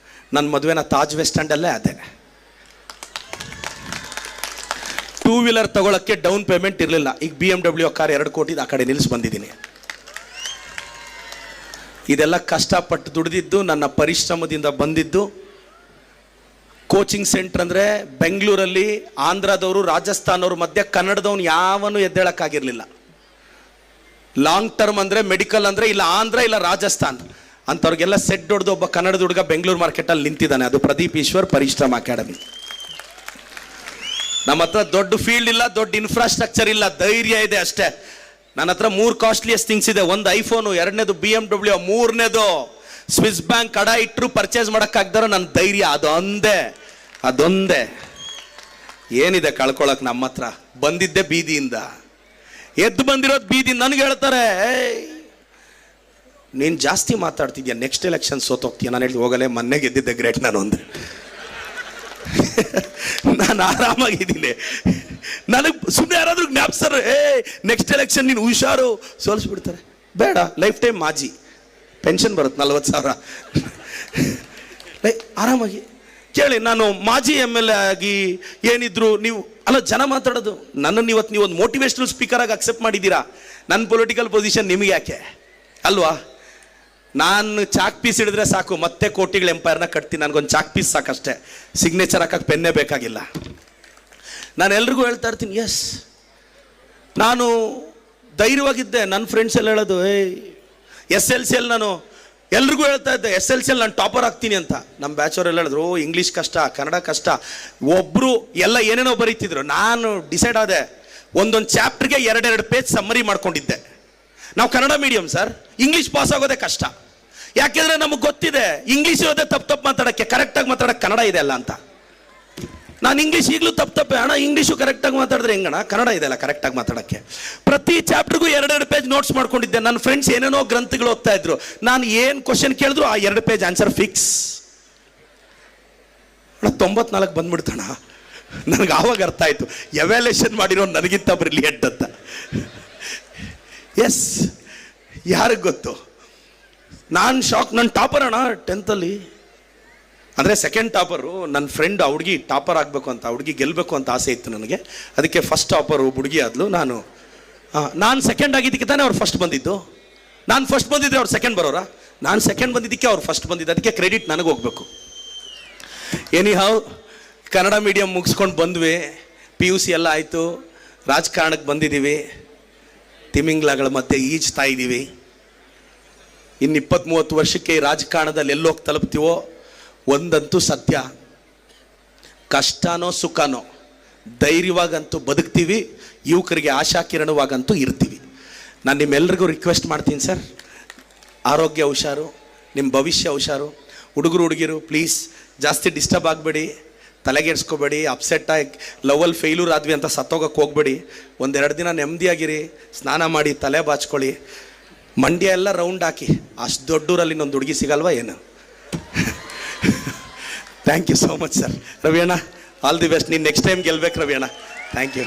ನನ್ನ ಮದುವೆನ ತಾಜ್ ವೆಸ್ಟ್ ಎಂಡಲ್ಲೇ ಅದೇ. 2 ವೀಲರ್ ತಗೊಳಕ್ಕೆ ಡೌನ್ ಪೇಮೆಂಟ್ ಇರಲಿಲ್ಲ. ಈಗ BMW ಕಾರ್ 2 ಕೋಟಿದು ಆ ಕಡೆ ನಿಲ್ಲಿಸಿ ಬಂದಿದ್ದೀನಿ. ಇದೆಲ್ಲ ಕಷ್ಟಪಟ್ಟು ದುಡಿದಿದ್ದು, ನನ್ನ ಪರಿಶ್ರಮದಿಂದ ಬಂದಿದ್ದು. ಕೋಚಿಂಗ್ ಸೆಂಟರ್ ಅಂದರೆ ಬೆಂಗಳೂರಲ್ಲಿ ಆಂಧ್ರದವರು ರಾಜಸ್ಥಾನವ್ರ ಮಧ್ಯೆ ಕನ್ನಡದವ್ನು ಯಾವನು ಎದ್ದೇಳಕ್ಕಾಗಿರಲಿಲ್ಲ. ಲಾಂಗ್ ಟರ್ಮ್ ಅಂದರೆ ಮೆಡಿಕಲ್ ಅಂದರೆ ಇಲ್ಲ ಆಂಧ್ರ ಇಲ್ಲ ರಾಜಸ್ಥಾನ್ ಅಂಥವ್ರಿಗೆಲ್ಲ ಸೆಟ್ ಹೊಡೆದು ಒಬ್ಬ ಕನ್ನಡದ ಹುಡುಗ ಬೆಂಗಳೂರು ಮಾರ್ಕೆಟಲ್ಲಿ ನಿಂತಿದ್ದಾನೆ. ಅದು ಪ್ರದೀಪ್ ಈಶ್ವರ್ ಪರಿಶ್ರಮ ಅಕಾಡೆಮಿ. ನಮ್ಮ ಹತ್ರ ದೊಡ್ಡ ಫೀಲ್ಡ್ ಇಲ್ಲ, ದೊಡ್ಡ ಇನ್ಫ್ರಾಸ್ಟ್ರಕ್ಚರ್ ಇಲ್ಲ, ಧೈರ್ಯ ಇದೆ ಅಷ್ಟೇ. ನನ್ನ ಹತ್ರ 3 ಕಾಸ್ಟ್ಲಿಯಸ್ಟ್ ಥಿಂಗ್ಸ್ ಇದೆ. ಒಂದು ಐಫೋನು, 2ನೇದು BMW, 3ನೇದು ಸ್ವಿಸ್ ಬ್ಯಾಂಕ್ ಕಡ ಇಟ್ಟರು ಪರ್ಚೇಸ್ ಮಾಡೋಕ್ಕಾಗ್ದಾರೋ ನನ್ನ ಧೈರ್ಯ. ಅದೊಂದೇ ಏನಿದೆ ಕಳ್ಕೊಳಕ್ ನಮ್ಮ ಹತ್ರ. ಬಂದಿದ್ದೆ ಬೀದಿಯಿಂದ, ಎದ್ದು ಬಂದಿರೋದು ಬೀದಿಯಿಂದ. ನನಗೆ ಹೇಳ್ತಾರೆ, ನೀನು ಜಾಸ್ತಿ ಮಾತಾಡ್ತಿದ್ಯಾ, ನೆಕ್ಸ್ಟ್ ಎಲೆಕ್ಷನ್ ಸೋತೋಗ್ತೀಯ. ನಾನು ಹೇಳಿ ಹೋಗಲೇ, ಮೊನ್ನೆ ಗೆದ್ದಿದ್ದೆ ಗ್ರೇಟ್ ನಾನು ಒಂದು. ನಾನು ಆರಾಮಾಗಿದ್ದೀನಿ. ನನಗೆ ಸುಮ್ಮನೆ ಯಾರಾದ್ರೂ ಜ್ಞಾಪಿಸ್ತಾರೆ, ನೆಕ್ಸ್ಟ್ ಎಲೆಕ್ಷನ್ ನೀನು ಹುಷಾರು, ಸೋಲಿಸ್ಬಿಡ್ತಾರೆ. ಬೇಡ, ಲೈಫ್ ಟೈಮ್ ಮಾಜಿ ಪೆನ್ಷನ್ ಬರುತ್ತೆ 40,000. ಆರಾಮಾಗಿ ಕೇಳಿ. ನಾನು ಮಾಜಿ MLA ಆಗಿ ಏನಿದ್ರು ನೀವು ಅಲ್ಲ, ಜನ ಮಾತಾಡೋದು ನನ್ನನ್ನು ಇವತ್ತು ನೀವು ಒಂದು ಮೋಟಿವೇಶನಲ್ ಸ್ಪೀಕರ್ ಆಗಿ ಅಕ್ಸೆಪ್ಟ್ ಮಾಡಿದ್ದೀರಾ. ನನ್ನ ಪೊಲಿಟಿಕಲ್ ಪೊಸಿಷನ್ ನಿಮಗೆ ಯಾಕೆ ಅಲ್ವಾ? ನಾನು ಚಾಕ್ ಪೀಸ್ ಹಿಡಿದ್ರೆ ಸಾಕು, ಮತ್ತೆ ಕೋಟಿಗಳ ಎಂಪೈರ್ನ ಕಟ್ತೀನಿ. ನನಗೊಂದು ಚಾಕ್ ಪೀಸ್ ಸಾಕಷ್ಟೇ, ಸಿಗ್ನೇಚರ್ ಹಾಕಕ್ಕೆ ಪೆನ್ನೇ ಬೇಕಾಗಿಲ್ಲ. ನಾನು ಎಲ್ರಿಗೂ ಹೇಳ್ತಾ ಇರ್ತೀನಿ, ಎಸ್ ನಾನು ಧೈರ್ಯವಾಗಿದ್ದೆ. ನನ್ನ ಫ್ರೆಂಡ್ಸ್ ಎಲ್ಲ ಹೇಳೋದು, SLCಯಲ್ಲಿ ನಾನು ಎಲ್ರಿಗೂ ಹೇಳ್ತಾ ಇದ್ದೆ, SLCಯಲ್ಲಿ ನಾನು ಟಾಪರ್ ಆಗ್ತೀನಿ ಅಂತ. ನಮ್ಮ ಬ್ಯಾಚವರೆಲ್ಲ ಹೇಳಿದ್ರು, ಇಂಗ್ಲೀಷ್ ಕಷ್ಟ, ಕನ್ನಡ ಕಷ್ಟ, ಒಬ್ಬರು ಎಲ್ಲ ಏನೇನೋ ಬರೀತಿದ್ರು. ನಾನು ಡಿಸೈಡ್ ಆದೆ, ಒಂದೊಂದು ಚಾಪ್ಟರ್ಗೆ 2 ಪೇಜ್ ಸಮ್ಮರಿ ಮಾಡ್ಕೊಂಡಿದ್ದೆ. ನಾವು Kannada medium sir, English pass ಆಗೋದೇ ಕಷ್ಟ. ಯಾಕೆಂದ್ರೆ ನಮಗೆ ಗೊತ್ತಿದೆ ಇಂಗ್ಲೀಷ್ ಇರೋದೇ ತಪ್ಪು ಮಾತಾಡೋಕ್ಕೆ, ಕರೆಕ್ಟಾಗಿ ಮಾತಾಡೋಕ್ಕೆ ಕನ್ನಡ ಇದೆ ಅಲ್ಲ ಅಂತ. ನಾನು ಇಂಗ್ಲೀಷ್ ಈಗಲೂ ತಪ್ಪೆ ಅಣ್ಣ, ಇಂಗ್ಲೀಷು ಕರೆಕ್ಟಾಗಿ ಮಾತಾಡಿದ್ರೆ ಹೆಂಗಣ್ಣ, ಕನ್ನಡ ಇದೆ ಅಲ್ಲ ಕರೆಕ್ಟಾಗಿ ಮಾತಾಡೋಕ್ಕೆ. ಪ್ರತಿ ಚಾಪ್ಟರ್ಗೂ 2 ಪೇಜ್ ನೋಟ್ಸ್ ಮಾಡ್ಕೊಂಡಿದ್ದೆ. ನನ್ನ ಫ್ರೆಂಡ್ಸ್ ಏನೇನೋ ಗ್ರಂಥಗಳು ಓದ್ತಾ ಇದ್ರು. ನಾನು ಏನು ಕ್ವಶನ್ ಕೇಳಿದ್ರು ಆ 2 ಪೇಜ್ ಆನ್ಸರ್ ಫಿಕ್ಸ್. 94 ಬಂದ್ಬಿಡ್ತಾಣ. ನನಗೆ ಆವಾಗ ಅರ್ಥ ಆಯಿತು, ಎವ್ಯಾಲ್ಯೂಷನ್ ಮಾಡಿರೋ ನನಗಿಂತ ಬ್ರಿಲಿಯಂಟ್ ಅಂತ. ಎಸ್, ಯಾರಿಗೆ ಗೊತ್ತು? ನಾನು ಶಾಕ್. ನನ್ನ ಟಾಪರ್ ಅಣ್ಣ 10th ಅಂದರೆ ಸೆಕೆಂಡ್ ಟಾಪರು. ನನ್ನ ಫ್ರೆಂಡ್ ಆ ಹುಡುಗಿ ಟಾಪರ್ ಆಗಬೇಕು ಅಂತ, ಹುಡುಗಿ ಗೆಲ್ಲಬೇಕು ಅಂತ ಆಸೆ ಇತ್ತು ನನಗೆ. ಅದಕ್ಕೆ ಫಸ್ಟ್ ಟಾಪರು ಹುಡುಗಿ ಆದ್ಲು. ನಾನು ಸೆಕೆಂಡ್ ಆಗಿದ್ದಕ್ಕೆ ತಾನೇ ಅವ್ರು ಫಸ್ಟ್ ಬಂದಿದ್ದು. ನಾನು ಫಸ್ಟ್ ಬಂದಿದ್ದರೆ ಅವ್ರು ಸೆಕೆಂಡ್ ಬರೋರಾ? ನಾನು ಸೆಕೆಂಡ್ ಬಂದಿದ್ದಕ್ಕೆ ಅವ್ರು ಫಸ್ಟ್ ಬಂದಿದ್ದು. ಅದಕ್ಕೆ ಕ್ರೆಡಿಟ್ ನನಗೆ ಹೋಗ್ಬೇಕು. ಎನಿಹಾವ್, ಕನ್ನಡ ಮೀಡಿಯಮ್ ಮುಗಿಸ್ಕೊಂಡು ಬಂದ್ವಿ. PUC ಎಲ್ಲ ಆಯಿತು, ರಾಜಕಾರಣಕ್ಕೆ ಬಂದಿದ್ದೀವಿ. ತಿಮಿಂಗ್ಲಗಳ ಮಧ್ಯೆ ಈಜ್ತಾ ಇದ್ದೀವಿ. ಇನ್ನು 20-30 ವರ್ಷಕ್ಕೆ ಈ ರಾಜಕಾರಣದಲ್ಲಿ ಎಲ್ಲೋಗಿ ತಲುಪ್ತೀವೋ ಒಂದಂತೂ ಸತ್ಯ, ಕಷ್ಟನೋ ಸುಖನೋ ಧೈರ್ಯವಾಗಂತೂ ಬದುಕ್ತೀವಿ, ಯುವಕರಿಗೆ ಆಶಾಕಿರಣವಾಗಂತೂ ಇರ್ತೀವಿ. ನಾನು ನಿಮ್ಮೆಲ್ಲರಿಗೂ ರಿಕ್ವೆಸ್ಟ್ ಮಾಡ್ತೀನಿ ಸರ್, ಆರೋಗ್ಯ ಹುಷಾರು, ನಿಮ್ಮ ಭವಿಷ್ಯ ಹುಷಾರು. ಹುಡುಗಿರು ಪ್ಲೀಸ್ ಜಾಸ್ತಿ ಡಿಸ್ಟರ್ಬ್ ಆಗಬೇಡಿ, ತಲೆಗೆಡ್ಸ್ಕೊಬೇಡಿ, ಅಪ್ಸೆಟ್ ಆಗಿ ಲವಲ್ಲಿ ಫೇಲ್ಯೂರ್ ಆದ್ವಿ ಅಂತ ಸತ್ತೋಗಕ್ಕೆ ಹೋಗ್ಬೇಡಿ. 1-2 ದಿನ ನೆಮ್ಮದಿಯಾಗಿರಿ, ಸ್ನಾನ ಮಾಡಿ, ತಲೆ ಬಾಚ್ಕೊಳ್ಳಿ, ಮಂಡ್ಯ ಎಲ್ಲ ರೌಂಡ್ ಹಾಕಿ. ಅಷ್ಟು ದೊಡ್ಡೂರಲ್ಲಿ ಇನ್ನೊಂದು ಹುಡುಗಿ ಸಿಗಲ್ವಾ ಏನು? Thank you so much sir. Ravi ಅಣ್ಣ, ಆಲ್ ದಿ ಬೆಸ್ಟ್. ನೀನು ನೆಕ್ಸ್ಟ್ ಟೈಮ್ ಗೆಲ್ಬೇಕು ರವಿ ಅಣ್ಣ. Thank you.